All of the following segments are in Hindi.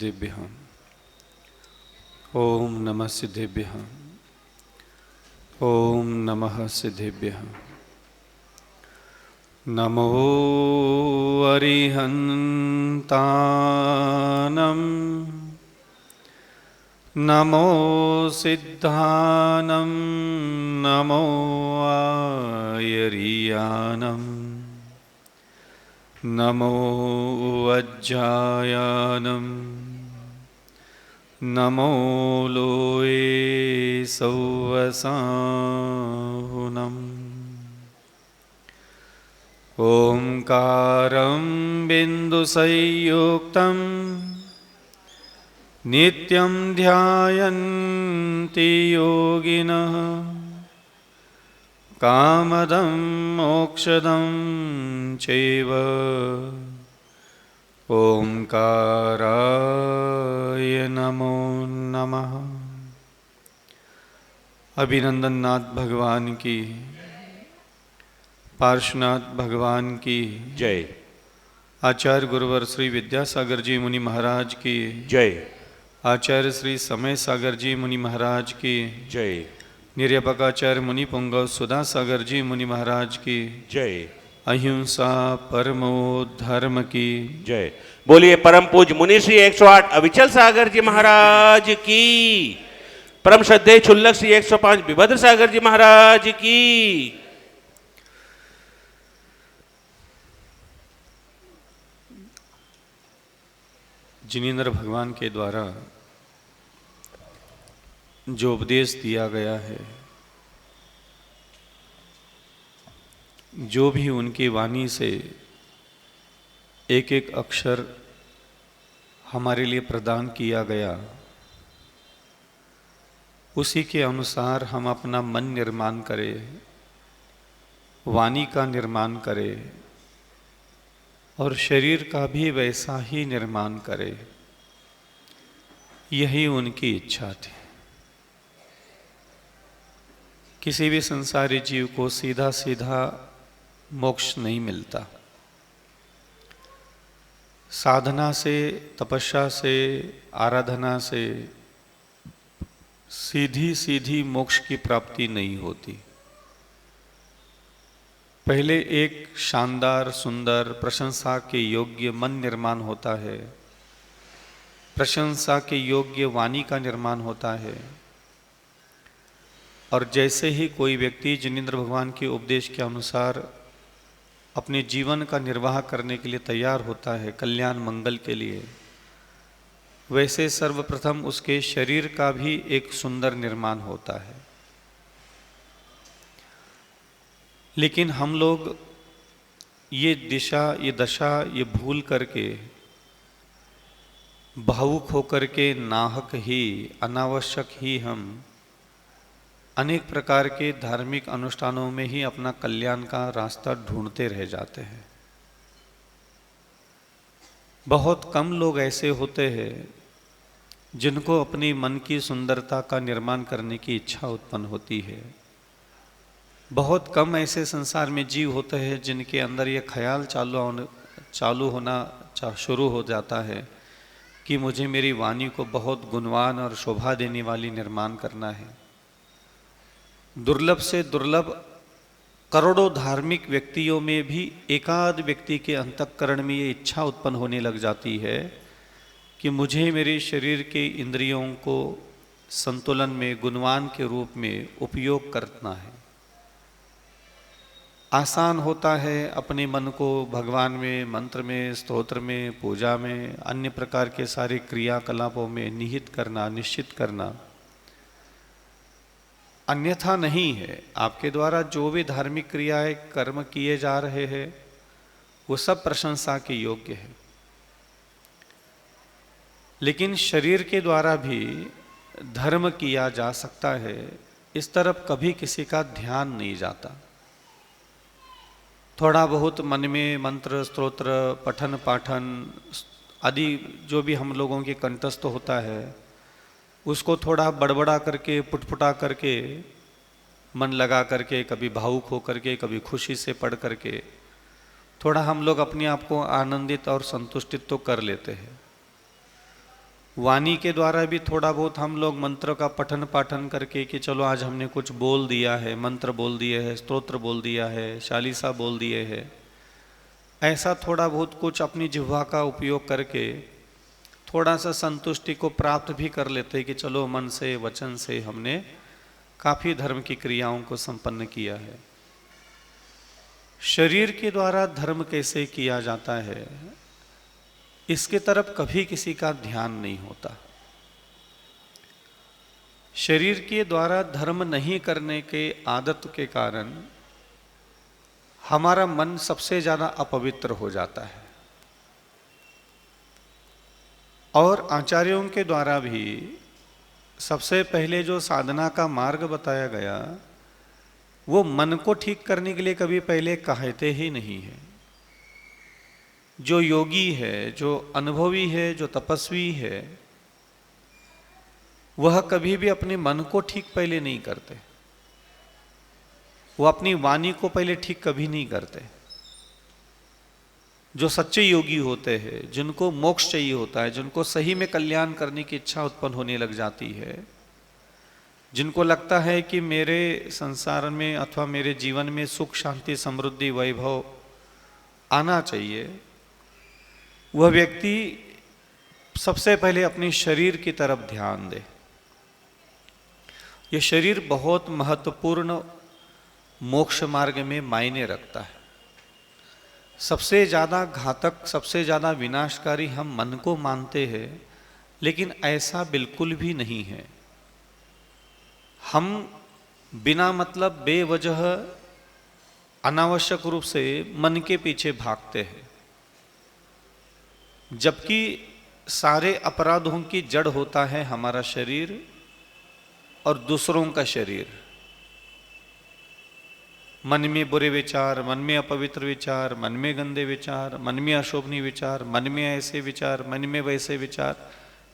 सिद्धेभ्यः ओम नमः सिद्धेभ्यः ओम नमः सिद्धेभ्यः। नमो अरिहन्तानं नमो सिद्धानं नमो आयर्यानं नमो वज्जायानं नमो लोये सौवसाहुनम्। ओंकारं बिन्दुसंयुक्तं नित्यं ध्यायन्ति योगिनः कामदं मोक्षदं चैव ओंकाराय नमो नमः। अभिनंदननाथ भगवान की, पार्श्वनाथ भगवान की जय। आचार्य गुरुवर श्री विद्यासागर जी मुनि महाराज की जय। आचार्य श्री समय सागर जी मुनि महाराज की जय। निर्यापकाचार्य मुनि पुंगव सुधा सागर जी मुनि महाराज की जय। अहिंसा परमो धर्म की जय। बोलिए परम पूज मुनि श्री 108 अविचल सागर जी महाराज की, परम श्रद्धेय छुल्लक श्री 105 विभद्र सागर जी महाराज की। जिनेंद्र भगवान के द्वारा जो उपदेश दिया गया है, जो भी उनकी वाणी से एक एक अक्षर हमारे लिए प्रदान किया गया, उसी के अनुसार हम अपना मन निर्माण करें, वाणी का निर्माण करें और शरीर का भी वैसा ही निर्माण करें। यही उनकी इच्छा थी। किसी भी संसारी जीव को सीधा सीधा मोक्ष नहीं मिलता। साधना से, तपस्या से, आराधना से सीधी सीधी मोक्ष की प्राप्ति नहीं होती। पहले एक शानदार, सुंदर, प्रशंसा के योग्य मन निर्माण होता है, प्रशंसा के योग्य वाणी का निर्माण होता है। और जैसे ही कोई व्यक्ति जिनेंद्र भगवान के उपदेश के अनुसार अपने जीवन का निर्वाह करने के लिए तैयार होता है, कल्याण मंगल के लिए, वैसे सर्वप्रथम उसके शरीर का भी एक सुंदर निर्माण होता है। लेकिन हम लोग ये दिशा, ये दशा, ये भूल करके, भावुक होकर के नाहक ही, अनावश्यक ही हम अनेक प्रकार के धार्मिक अनुष्ठानों में ही अपना कल्याण का रास्ता ढूंढते रह जाते हैं। बहुत कम लोग ऐसे होते हैं जिनको अपनी मन की सुंदरता का निर्माण करने की इच्छा उत्पन्न होती है। बहुत कम ऐसे संसार में जीव होते हैं जिनके अंदर ये ख्याल चालू होना शुरू हो जाता है कि मुझे मेरी वाणी को बहुत गुणवान और शोभा देने वाली निर्माण करना है। दुर्लभ से दुर्लभ करोड़ों धार्मिक व्यक्तियों में भी एकाध व्यक्ति के अंतःकरण में ये इच्छा उत्पन्न होने लग जाती है कि मुझे मेरे शरीर के इंद्रियों को संतुलन में, गुणवान के रूप में उपयोग करना है। आसान होता है अपने मन को भगवान में, मंत्र में, स्तोत्र में, पूजा में, अन्य प्रकार के सारे क्रियाकलापों में निहित करना, निश्चित करना। अन्यथा नहीं है। आपके द्वारा जो भी धार्मिक क्रियाएं, कर्म किए जा रहे हैं, वो सब प्रशंसा के योग्य है। लेकिन शरीर के द्वारा भी धर्म किया जा सकता है, इस तरफ कभी किसी का ध्यान नहीं जाता। थोड़ा बहुत मन में मंत्र, स्तोत्र, पठन पाठन आदि जो भी हम लोगों के कंठस्थ होता है, उसको थोड़ा बड़बड़ा करके, पुटपुटा करके, मन लगा करके, कभी भावुक हो करके, कभी खुशी से पढ़ करके थोड़ा हम लोग अपने आप को आनंदित और संतुष्टित तो कर लेते हैं। वाणी के द्वारा भी थोड़ा बहुत हम लोग मंत्र का पठन पाठन करके कि चलो आज हमने कुछ बोल दिया है, मंत्र बोल दिए है, स्तोत्र बोल दिया है, चालीसा बोल दिए है, ऐसा थोड़ा बहुत कुछ अपनी जिह्वा का उपयोग करके थोड़ा सा संतुष्टि को प्राप्त भी कर लेते कि चलो मन से वचन से हमने काफी धर्म की क्रियाओं को संपन्न किया है। शरीर के द्वारा धर्म कैसे किया जाता है, इसके तरफ कभी किसी का ध्यान नहीं होता। शरीर के द्वारा धर्म नहीं करने के आदत के कारण हमारा मन सबसे ज्यादा अपवित्र हो जाता है। और आचार्यों के द्वारा भी सबसे पहले जो साधना का मार्ग बताया गया वो मन को ठीक करने के लिए कभी पहले कहते ही नहीं है। जो योगी है, जो अनुभवी है, जो तपस्वी है, वह कभी भी अपने मन को ठीक पहले नहीं करते। वो अपनी वाणी को पहले ठीक कभी नहीं करते। जो सच्चे योगी होते हैं, जिनको मोक्ष चाहिए होता है, जिनको सही में कल्याण करने की इच्छा उत्पन्न होने लग जाती है, जिनको लगता है कि मेरे संसार में अथवा मेरे जीवन में सुख शांति समृद्धि वैभव आना चाहिए, वह व्यक्ति सबसे पहले अपने शरीर की तरफ ध्यान दे। यह शरीर बहुत महत्वपूर्ण मोक्ष मार्ग में मायने रखता है। सबसे ज़्यादा घातक, सबसे ज़्यादा विनाशकारी हम मन को मानते हैं, लेकिन ऐसा बिल्कुल भी नहीं है। हम बिना मतलब बेवजह अनावश्यक रूप से मन के पीछे भागते हैं, जबकि सारे अपराधों की जड़ होता है हमारा शरीर और दूसरों का शरीर। मन में बुरे विचार, मन में अपवित्र विचार, मन में गंदे विचार, मन में अशोभनीय विचार, मन में ऐसे विचार, मन में वैसे विचार,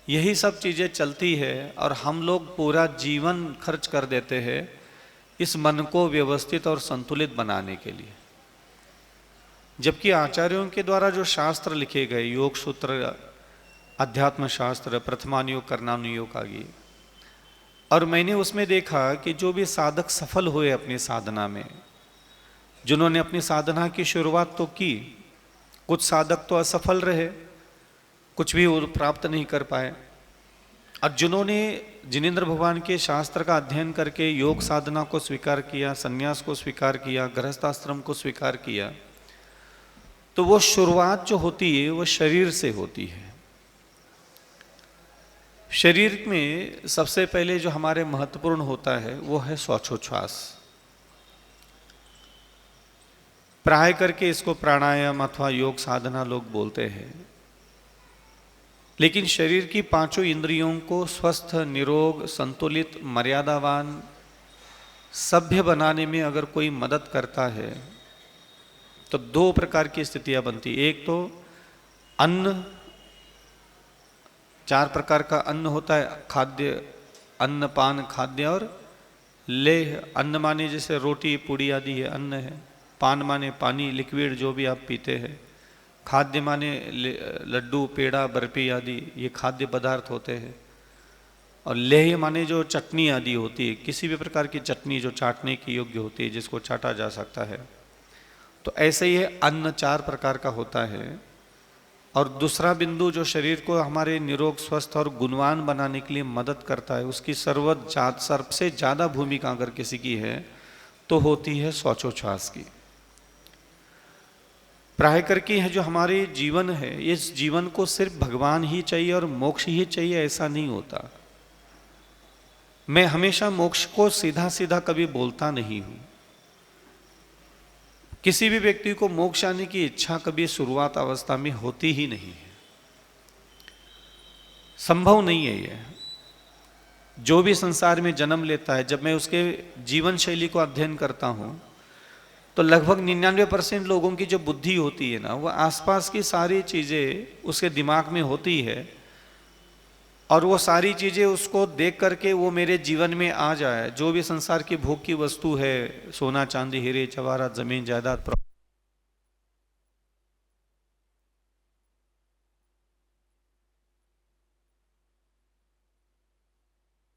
यही सब चीज़ें चलती है और हम लोग पूरा जीवन खर्च कर देते हैं इस मन को व्यवस्थित और संतुलित बनाने के लिए। जबकि आचार्यों के द्वारा जो शास्त्र लिखे गए, योग सूत्र, अध्यात्म शास्त्र, प्रथमानुयोग, कर्णानुयोग आदि, और मैंने उसमें देखा कि जो भी साधक सफल हुए अपनी साधना में, जिन्होंने अपनी साधना की शुरुआत तो की, कुछ साधक तो असफल रहे, कुछ भी वो प्राप्त नहीं कर पाए, और जिन्होंने जिनेंद्र भगवान के शास्त्र का अध्ययन करके योग साधना को स्वीकार किया, संन्यास को स्वीकार किया, गृहस्थाश्रम को स्वीकार किया, तो वो शुरुआत जो होती है वो शरीर से होती है। शरीर में सबसे पहले जो हमारे महत्वपूर्ण होता है वो है श्वासोच्छ्वास। प्राय करके इसको प्राणायाम अथवा योग साधना लोग बोलते हैं, लेकिन शरीर की पांचों इंद्रियों को स्वस्थ, निरोग, संतुलित, मर्यादावान, सभ्य बनाने में अगर कोई मदद करता है तो दो प्रकार की स्थितियां बनती। एक तो अन्न, चार प्रकार का अन्न होता है, खाद्य, अन्न, पान, खाद्य और लेह। अन्न माने जैसे रोटी पूड़ी आदि है, अन्न है। पान माने पानी, लिक्विड जो भी आप पीते हैं। खाद्य माने लड्डू, पेड़ा, बर्फी आदि, ये खाद्य पदार्थ होते हैं। और लेह माने जो चटनी आदि होती है, किसी भी प्रकार की चटनी जो चाटने की योग्य होती है, जिसको चाटा जा सकता है। तो ऐसे ही है, अन्न चार प्रकार का होता है। और दूसरा बिंदु जो शरीर को हमारे निरोग, स्वस्थ और गुणवान बनाने के लिए मदद करता है, उसकी सबसे ज़्यादा भूमिका अगर किसी की है तो होती है श्वासोच्छ्वास की। प्राय करके है जो हमारे जीवन है, इस जीवन को सिर्फ भगवान ही चाहिए और मोक्ष ही चाहिए ऐसा नहीं होता। मैं हमेशा मोक्ष को सीधा सीधा कभी बोलता नहीं हूं। किसी भी व्यक्ति को मोक्ष आने की इच्छा कभी शुरुआत अवस्था में होती ही नहीं है, संभव नहीं है ये। जो भी संसार में जन्म लेता है, जब मैं उसके जीवन शैली को अध्ययन करता हूं तो लगभग 99% लोगों की जो बुद्धि होती है ना, वो आसपास की सारी चीजें उसके दिमाग में होती है और वो सारी चीजें उसको देख करके वो मेरे जीवन में आ जाए। जो भी संसार की भोग की वस्तु है, सोना चांदी हीरे जवाहरात जमीन जायदाद,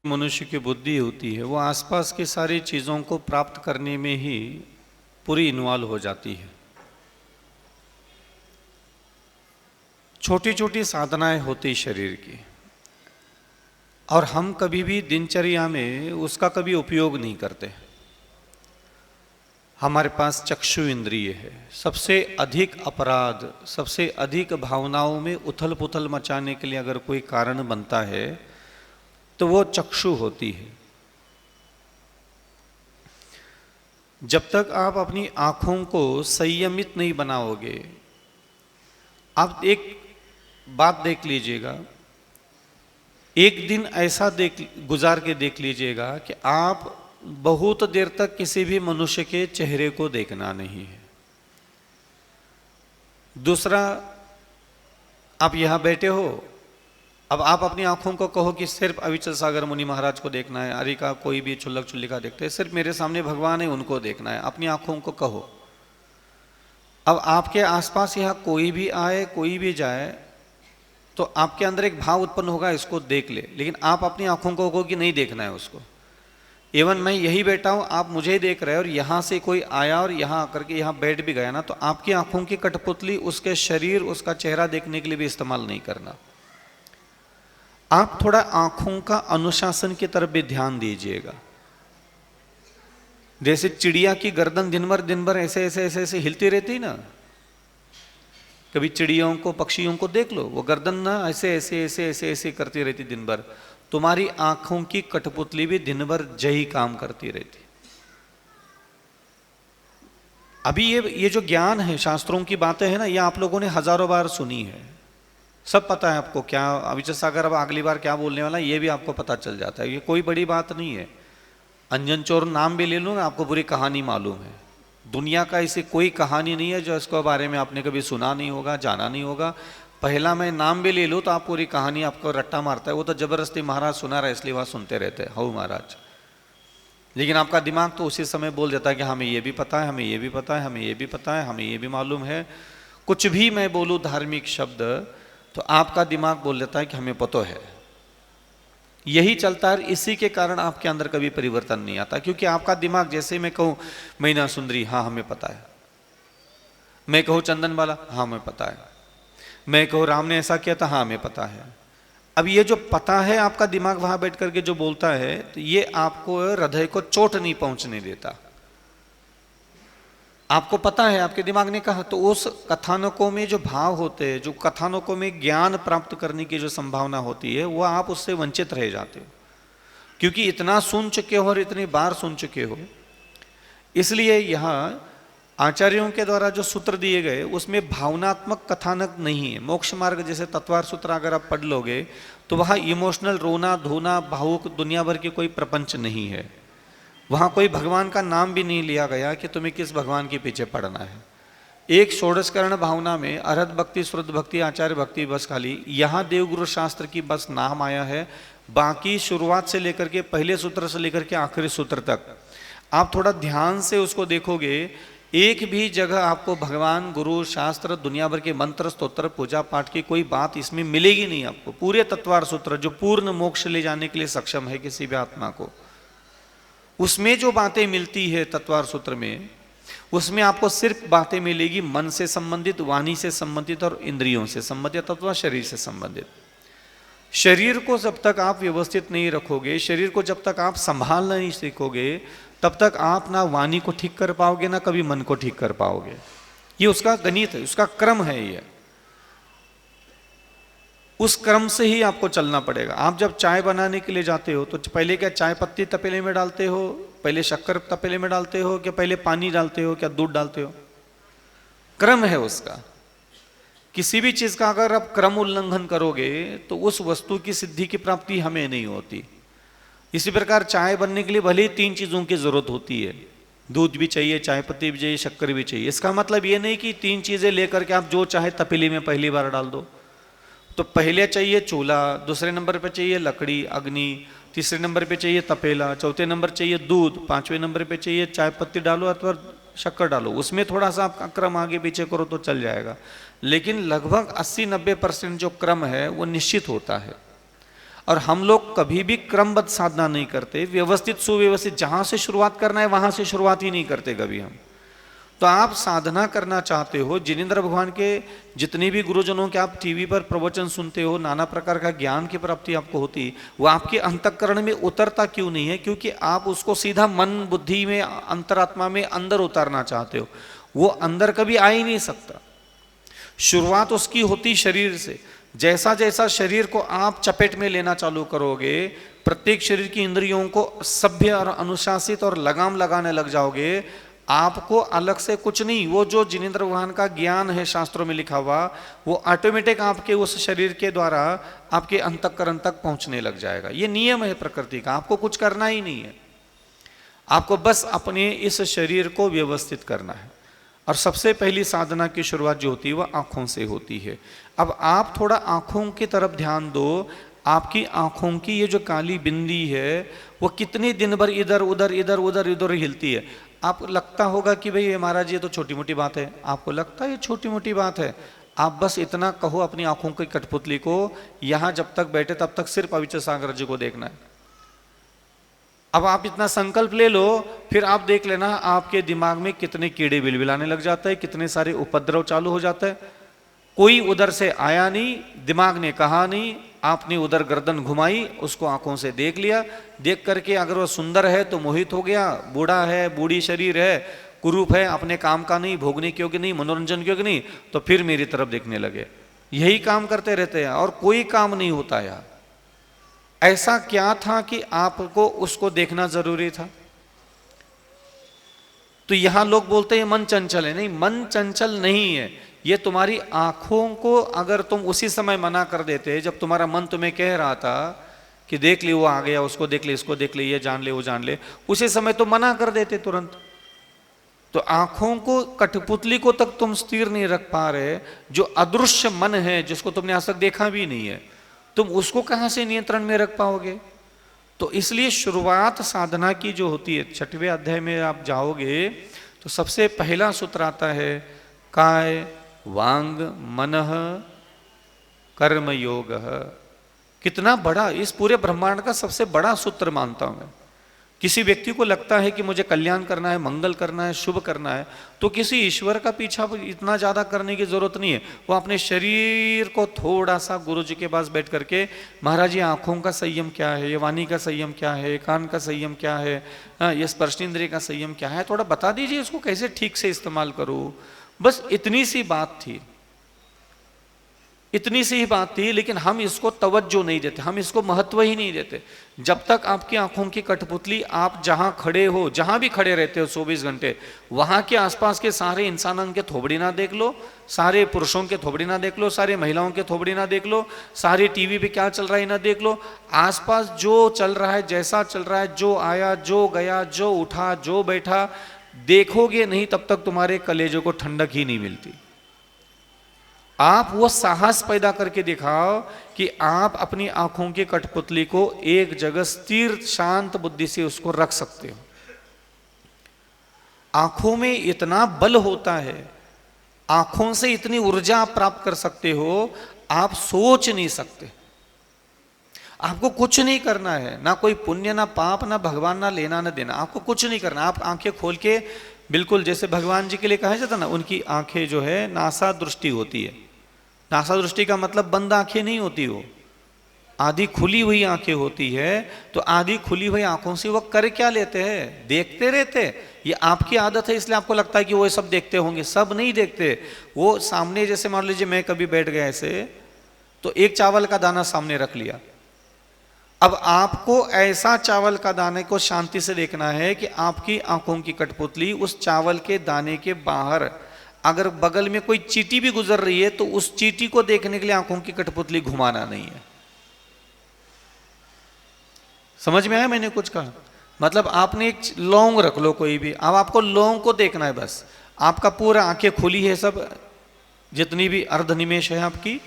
मनुष्य की बुद्धि होती है वो आसपास की सारी चीज़ों को प्राप्त करने में ही पूरी इन्वॉल्व हो जाती है। छोटी छोटी साधनाएं होती शरीर की, और हम कभी भी दिनचर्या में उसका कभी उपयोग नहीं करते। हमारे पास चक्षु इंद्रिय है, सबसे अधिक अपराध, सबसे अधिक भावनाओं में उथल पुथल मचाने के लिए अगर कोई कारण बनता है तो वो चक्षु होती है। जब तक आप अपनी आंखों को संयमित नहीं बनाओगे, आप एक बात देख लीजिएगा, एक दिन ऐसा गुजार के देख लीजिएगा कि आप बहुत देर तक किसी भी मनुष्य के चेहरे को देखना नहीं है। दूसरा, आप यहां बैठे हो, अब आप अपनी आंखों को कहो कि सिर्फ अविचल सागर मुनि महाराज को देखना है, अरे का कोई भी चुल्लक चुल्लिका देखते हैं, सिर्फ मेरे सामने भगवान है उनको देखना है, अपनी आंखों को कहो। अब आपके आसपास यहां कोई भी आए कोई भी जाए तो आपके अंदर एक भाव उत्पन्न होगा, इसको देख ले, लेकिन आप अपनी आंखों को कहो कि नहीं देखना है उसको। एवं मैं यही बैठा हूं, आप मुझे ही देख रहे हैं, और यहां से कोई आया और यहां आकर के यहां बैठ भी गया ना, तो आपकी आंखों की कठपुतली उसके शरीर, उसका चेहरा देखने के लिए भी इस्तेमाल नहीं करना। आप थोड़ा आंखों का अनुशासन की तरफ भी ध्यान दीजिएगा। जैसे चिड़िया की गर्दन दिन भर ऐसे ऐसे ऐसे ऐसे हिलती रहती ना, कभी चिड़ियों को पक्षियों को देख लो, वो गर्दन ना ऐसे ऐसे ऐसे ऐसे ऐसे करती रहती दिन भर। तुम्हारी आंखों की कठपुतली भी दिन भर यही काम करती रहती। अभी ये जो ज्ञान है, शास्त्रों की बातें हैं ना, ये आप लोगों ने हजारों बार सुनी है, सब पता है आपको। क्या अविचल सागर अब अगली बार क्या बोलने वाला ये भी आपको पता चल जाता है, ये कोई बड़ी बात नहीं है। अंजन चोर नाम भी ले लो ना, आपको पूरी कहानी मालूम है। दुनिया का ऐसी कोई कहानी नहीं है जो इसके बारे में आपने कभी सुना नहीं होगा, जाना नहीं होगा। पहला मैं नाम भी ले लूँ तो आप पूरी कहानी आपको रट्टा मारता है, वो तो जबरदस्ती महाराज सुना रहा है इसलिए वहाँ सुनते रहते हैं, हऊ महाराज। लेकिन आपका दिमाग तो उसी समय बोल देता है कि हमें ये भी पता है, हमें ये भी पता है, हमें ये भी पता है, हमें ये भी मालूम है। कुछ भी मैं बोलूँ धार्मिक शब्द तो आपका दिमाग बोल देता है कि हमें पता है। यही चलता है, इसी के कारण आपके अंदर कभी परिवर्तन नहीं आता, क्योंकि आपका दिमाग, जैसे मैं कहूँ मैना सुंदरी, हाँ हमें पता है। मैं कहूँ चंदन वाला, हाँ हमें पता है। मैं कहूँ राम ने ऐसा किया था, हाँ हमें पता है। अब ये जो पता है आपका दिमाग वहां बैठ करके जो बोलता है, तो ये आपको हृदय को चोट नहीं पहुंचने देता। आपको पता है, आपके दिमाग ने कहा, तो उस कथानकों में जो भाव होते हैं, जो कथानकों में ज्ञान प्राप्त करने की जो संभावना होती है, वो आप उससे वंचित रह जाते हो, क्योंकि इतना सुन चुके हो और इतनी बार सुन चुके हो। इसलिए यहाँ आचार्यों के द्वारा जो सूत्र दिए गए उसमें भावनात्मक कथानक नहीं है। मोक्ष मार्ग जैसे तत्वार सूत्र अगर आप पढ़ लोगे तो वहाँ इमोशनल रोना धोना भावुक दुनिया भर की कोई प्रपंच नहीं है। वहाँ कोई भगवान का नाम भी नहीं लिया गया कि तुम्हें किस भगवान के पीछे पड़ना है। एक षोडशकरण भावना में अरहत भक्ति, श्रुद्ध भक्ति, आचार्य भक्ति बस खाली, यहाँ देवगुरु शास्त्र की बस नाम आया है। बाकी शुरुआत से लेकर के पहले सूत्र से लेकर के आखिरी सूत्र तक आप थोड़ा ध्यान से उसको देखोगे, एक भी जगह आपको भगवान, गुरु, शास्त्र, दुनिया भर के मंत्र, स्तोत्र, पूजा पाठ की कोई बात इसमें मिलेगी नहीं आपको। पूरे तत्वार सूत्र जो पूर्ण मोक्ष ले जाने के लिए सक्षम है किसी भी आत्मा को, उसमें जो बातें मिलती है तत्वार सूत्र में, उसमें आपको सिर्फ बातें मिलेगी मन से संबंधित, वाणी से संबंधित और इंद्रियों से संबंधित अथवा शरीर से संबंधित। शरीर को जब तक आप व्यवस्थित नहीं रखोगे, शरीर को जब तक आप संभालना नहीं सीखोगे, तब तक आप ना वाणी को ठीक कर पाओगे ना कभी मन को ठीक कर पाओगे। ये उसका गणित है, उसका क्रम है। ये उस क्रम से ही आपको चलना पड़ेगा। आप जब चाय बनाने के लिए जाते हो तो पहले क्या चाय पत्ती तपेले में डालते हो, पहले शक्कर तपेले में डालते हो, क्या पहले पानी डालते हो, क्या दूध डालते हो? क्रम है उसका। किसी भी चीज का अगर आप क्रम उल्लंघन करोगे तो उस वस्तु की सिद्धि की प्राप्ति हमें नहीं होती। इसी प्रकार चाय बनने के लिए भले ही 3 चीजों की जरूरत होती है, दूध भी चाहिए, चाय पत्ती भी चाहिए, शक्कर भी चाहिए। इसका मतलब ये नहीं कि 3 चीजें लेकर के आप जो चाहे तपेली में पहली बार डाल दो। तो पहले चाहिए चूल्हा, दूसरे नंबर पे चाहिए लकड़ी अग्नि, तीसरे नंबर पे चाहिए तपेला, चौथे नंबर चाहिए दूध, 5वें नंबर पे चाहिए चाय पत्ती डालो अथवा शक्कर डालो। उसमें थोड़ा सा आप क्रम आगे पीछे करो तो चल जाएगा, लेकिन लगभग 80-90% जो क्रम है वो निश्चित होता है। और हम लोग कभी भी क्रमबद्ध साधना नहीं करते, व्यवस्थित सुव्यवस्थित जहां से शुरुआत करना है वहां से शुरुआत ही नहीं करते कभी हम। तो आप साधना करना चाहते हो, जिनेंद्र भगवान के जितने भी गुरुजनों के आप टीवी पर प्रवचन सुनते हो, नाना प्रकार का ज्ञान की प्राप्ति आपको होती, वो आपके अंतःकरण में उतरता क्यों नहीं है? क्योंकि आप उसको सीधा मन बुद्धि में, अंतरात्मा में अंदर उतारना चाहते हो। वो अंदर कभी आ ही नहीं सकता। शुरुआत उसकी होती शरीर से। जैसा जैसा शरीर को आप चपेट में लेना चालू करोगे, प्रत्येक शरीर की इंद्रियों को सभ्य और अनुशासित और लगाम लगाने लग जाओगे, आपको अलग से कुछ नहीं, वो जो जिनेंद्र भगवान का ज्ञान है शास्त्रों में लिखा हुआ, वो ऑटोमेटिक आपके उस शरीर के द्वारा आपके अंतःकरण तक पहुंचने लग जाएगा। ये नियम है प्रकृति का, आपको कुछ करना ही नहीं है। आपको बस अपने इस शरीर को व्यवस्थित करना है। और सबसे पहली साधना की शुरुआत जो होती है वह आंखों से होती है। अब आप थोड़ा आंखों की तरफ ध्यान दो। आपकी आंखों की ये जो काली बिंदी है वो कितने दिन भर इधर उधर इधर उधर इधर हिलती है। आपको लगता होगा कि भाई ये महाराज ये तो छोटी मोटी बात है, आपको लगता है ये छोटी मोटी बात है। आप बस इतना कहो अपनी आंखों की कठपुतली को, यहां जब तक बैठे तब तक सिर्फ अविचल सागर जी को देखना है। अब आप इतना संकल्प ले लो, फिर आप देख लेना आपके दिमाग में कितने कीड़े बिलबिलाने लग जाते हैं, कितने सारे उपद्रव चालू हो जाता है। कोई उधर से आया नहीं, दिमाग ने कहा नहीं, आपने उधर गर्दन घुमाई, उसको आंखों से देख लिया, देख करके अगर वो सुंदर है तो मोहित हो गया, बूढ़ा है, बूढ़ी शरीर है, कुरूप है, अपने काम का नहीं, भोगने के योग्य नहीं, मनोरंजन के योग्य नहीं, तो फिर मेरी तरफ देखने लगे। यही काम करते रहते हैं और कोई काम नहीं होता यार। ऐसा क्या था कि आपको उसको देखना जरूरी था? तो यहां लोग बोलते हैं मन चंचल है। नहीं, मन चंचल नहीं है। ये तुम्हारी आंखों को अगर तुम उसी समय मना कर देते जब तुम्हारा मन तुम्हें कह रहा था कि देख ले वो आ गया, उसको देख ले, इसको देख ले, ये जान ले, वो जान ले, उसी समय तो मना कर देते तुरंत। तो आंखों को, कठपुतली को तक तुम स्थिर नहीं रख पा रहे। जो अदृश्य मन है जिसको तुमने आज तक देखा भी नहीं है, तुम उसको कहां से नियंत्रण में रख पाओगे? तो इसलिए शुरुआत साधना की जो होती है, 6वें अध्याय में आप जाओगे तो सबसे पहला सूत्र आता है काय वांग मनः कर्म योग। कितना बड़ा, इस पूरे ब्रह्मांड का सबसे बड़ा सूत्र मानता हूं मैं। किसी व्यक्ति को लगता है कि मुझे कल्याण करना है, मंगल करना है, शुभ करना है, तो किसी ईश्वर का पीछा इतना ज्यादा करने की जरूरत नहीं है। वो अपने शरीर को थोड़ा सा गुरु जी के पास बैठ करके, महाराज ये आंखों का संयम क्या है, ये वाणी का संयम क्या है, कान का संयम क्या है, ये स्पर्शेंद्रिय का संयम क्या है, थोड़ा बता दीजिए इसको कैसे ठीक से इस्तेमाल करूं। बस इतनी सी बात थी, इतनी सी ही बात थी। लेकिन हम इसको तवज्जो नहीं देते, हम इसको महत्व ही नहीं देते। जब तक आपकी आंखों की कठपुतली, आप जहां खड़े हो, जहां भी खड़े रहते हो 24 घंटे, वहां के आसपास के सारे इंसानों के थोबड़ी ना देख लो, सारे पुरुषों के थोबड़ी ना देख लो, सारे महिलाओं के थोबड़ी ना देख लो, सारे टीवी पे क्या चल रहा है ना देख लो। आसपास जो चल रहा है, जैसा चल रहा है, जो आया, जो गया, जो उठा, जो बैठा, देखोगे नहीं तब तक तुम्हारे कलेजों को ठंडक ही नहीं मिलती। आप वो साहस पैदा करके दिखाओ कि आप अपनी आंखों की कठपुतली को एक जगह स्थिर शांत बुद्धि से उसको रख सकते हो। आंखों में इतना बल होता है, आंखों से इतनी ऊर्जा आप प्राप्त कर सकते हो, आप सोच नहीं सकते। आपको कुछ नहीं करना है, ना कोई पुण्य, ना पाप, ना भगवान, ना लेना ना देना, आपको कुछ नहीं करना। आप आंखें खोल के, बिल्कुल जैसे भगवान जी के लिए कहा जाता ना, उनकी आंखें जो है नासा दृष्टि होती है। नासा दृष्टि का मतलब बंद आंखें नहीं होती, वो आधी खुली हुई आंखें होती है। तो आधी खुली हुई आंखों से वो कर क्या लेते हैं? देखते रहते। ये आपकी आदत है, इसलिए आपको लगता है कि वो सब देखते होंगे। सब नहीं देखते। वो सामने, जैसे मान लीजिए मैं कभी बैठ गया ऐसे, तो एक चावल का दाना सामने रख लिया। अब आपको ऐसा चावल का दाने को शांति से देखना है कि आपकी आंखों की कठपुतली उस चावल के दाने के बाहर, अगर बगल में कोई चींटी भी गुजर रही है तो उस चींटी को देखने के लिए आंखों की कठपुतली घुमाना नहीं है। समझ में आया मैंने कुछ कहा? मतलब आपने एक लौंग रख लो कोई भी, अब आपको लौंग को देखना है बस। आपका पूरा आंखें खुली है, सब जितनी भी अर्धनिमेश है आपकी,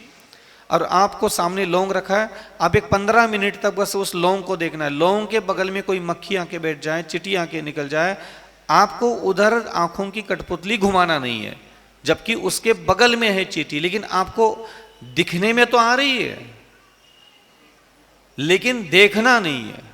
और आपको सामने लौंग रखा है। आप एक 15 मिनट तक बस उस लौंग को देखना है। लौंग के बगल में कोई मक्खी आके बैठ जाए, चिटी आके निकल जाए, आपको उधर आंखों की कठपुतली घुमाना नहीं है, जबकि उसके बगल में है चींटी, लेकिन आपको दिखने में तो आ रही है, लेकिन देखना नहीं है।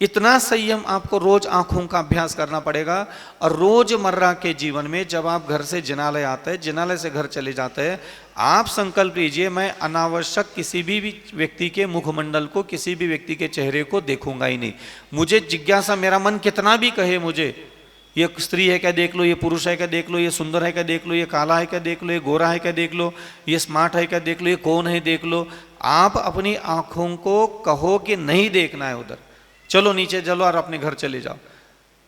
इतना संयम आपको रोज आंखों का अभ्यास करना पड़ेगा। और रोजमर्रा के जीवन में जब आप घर से जिनालय आते हैं, जिनालय से घर चले जाते हैं, आप संकल्प लीजिए मैं अनावश्यक किसी भी व्यक्ति के मुखमंडल को, किसी भी व्यक्ति के चेहरे को देखूंगा ही नहीं। मुझे जिज्ञासा, मेरा मन कितना भी कहे मुझे ये स्त्री है क्या देख लो, ये पुरुष है क्या देख लो, ये सुंदर है क्या देख लो, ये काला है क्या देख लो, ये गोरा है क्या देख लो, ये स्मार्ट है क्या देख लो, ये कौन है देख लो, आप अपनी आंखों को कहो कि नहीं देखना है उधर, चलो नीचे चलो और अपने घर चले जाओ।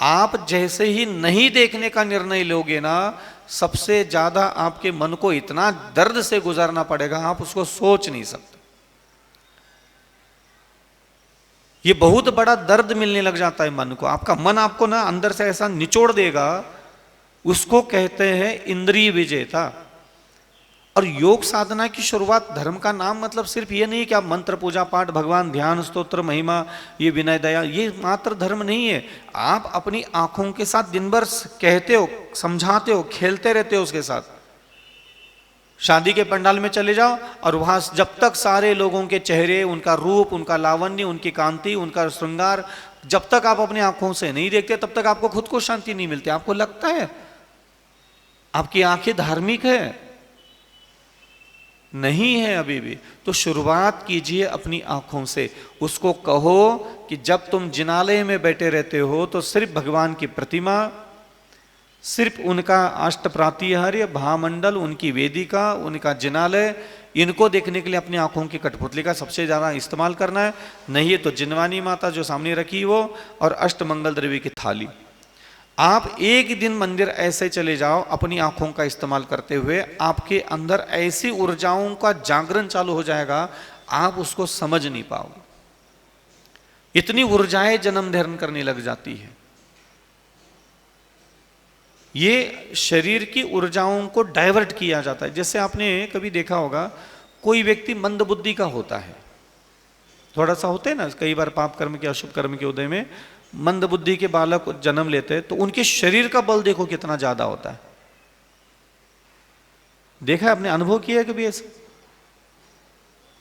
आप जैसे ही नहीं देखने का निर्णय लोगे ना, सबसे ज्यादा आपके मन को इतना दर्द से गुजरना पड़ेगा, आप उसको सोच नहीं सकते। ये बहुत बड़ा दर्द मिलने लग जाता है मन को। आपका मन आपको ना अंदर से ऐसा निचोड़ देगा, उसको कहते हैं इंद्रिय विजेता। और योग साधना की शुरुआत, धर्म का नाम मतलब सिर्फ ये नहीं कि आप मंत्र पूजा पाठ, भगवान ध्यान, स्तोत्र, महिमा, ये विनय दया, ये मात्र धर्म नहीं है। आप अपनी आंखों के साथ दिन भर कहते हो, समझाते हो, खेलते रहते हो उसके साथ। शादी के पंडाल में चले जाओ और वहां जब तक सारे लोगों के चेहरे, उनका रूप, उनका लावण्य, उनकी कांति, उनका श्रृंगार, जब तक आप अपनी आंखों से नहीं देखते तब तक आपको खुद को शांति नहीं मिलती। आपको लगता है आपकी आंखें धार्मिक है, नहीं है अभी भी। तो शुरुआत कीजिए अपनी आंखों से। उसको कहो कि जब तुम जिनालय में बैठे रहते हो तो सिर्फ भगवान की प्रतिमा, सिर्फ उनका अष्टप्रातिहार्य भामंडल, उनकी वेदिका, उनका जिनालय, इनको देखने के लिए अपनी आंखों की कठपुतली का सबसे ज्यादा इस्तेमाल करना है। नहीं तो जिनवानी माता जो सामने रखी वो, और अष्टमंगल द्रव्य की थाली। आप एक दिन मंदिर ऐसे चले जाओ अपनी आंखों का इस्तेमाल करते हुए, आपके अंदर ऐसी ऊर्जाओं का जागरण चालू हो जाएगा, आप उसको समझ नहीं पाओगे। इतनी ऊर्जाएं जन्म धारण करने लग जाती है। ये शरीर की ऊर्जाओं को डाइवर्ट किया जाता है। जैसे आपने कभी देखा होगा, कोई व्यक्ति मंद बुद्धि का होता है, थोड़ा सा होते हैं ना, कई बार पाप कर्म के, अशुभ कर्म के उदय में मंद बुद्धि के बालक जन्म लेते हैं, तो उनके शरीर का बल देखो कितना ज्यादा होता है। देखा है, आपने अनुभव किया है कभी ऐसा?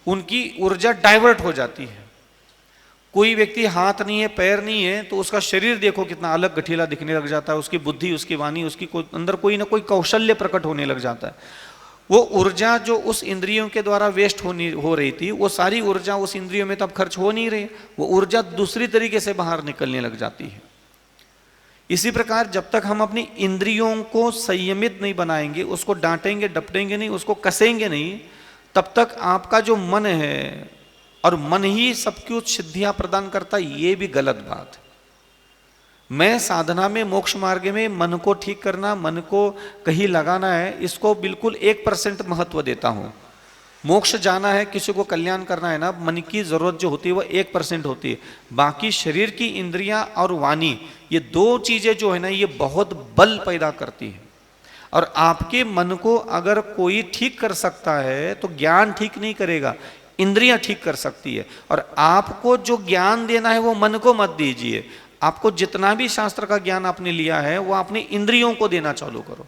उनकी ऊर्जा डाइवर्ट हो जाती है। कोई व्यक्ति हाथ नहीं है, पैर नहीं है, तो उसका शरीर देखो कितना अलग गठीला दिखने लग जाता है। उसकी बुद्धि, उसकी वाणी, उसकी अंदर कोई ना कोई कौशल्य प्रकट होने लग जाता है। वो ऊर्जा जो उस इंद्रियों के द्वारा वेस्ट हो रही थी, वो सारी ऊर्जा उस इंद्रियों में तब खर्च हो नहीं रही, वो ऊर्जा दूसरी तरीके से बाहर निकलने लग जाती है। इसी प्रकार जब तक हम अपनी इंद्रियों को संयमित नहीं बनाएंगे, उसको डांटेंगे, डपटेंगे नहीं, उसको कसेंगे नहीं, तब तक आपका जो मन है, और मन ही सब कुछ सिद्धियां प्रदान करता है, ये भी गलत बात है। मैं साधना में, मोक्ष मार्ग में मन को ठीक करना, मन को कहीं लगाना है, इसको बिल्कुल 1% महत्व देता हूं। मोक्ष जाना है, किसी को कल्याण करना है ना, मन की जरूरत जो होती है वो 1% होती है। बाकी शरीर की इंद्रियां और वाणी, ये दो चीजें जो है ना, ये बहुत बल पैदा करती है। और आपके मन को अगर कोई ठीक कर सकता है तो ज्ञान ठीक नहीं करेगा, इंद्रियां ठीक कर सकती है। और आपको जो ज्ञान देना है वो मन को मत दीजिए। आपको जितना भी शास्त्र का ज्ञान आपने लिया है वो अपनी इंद्रियों को देना चालू करो।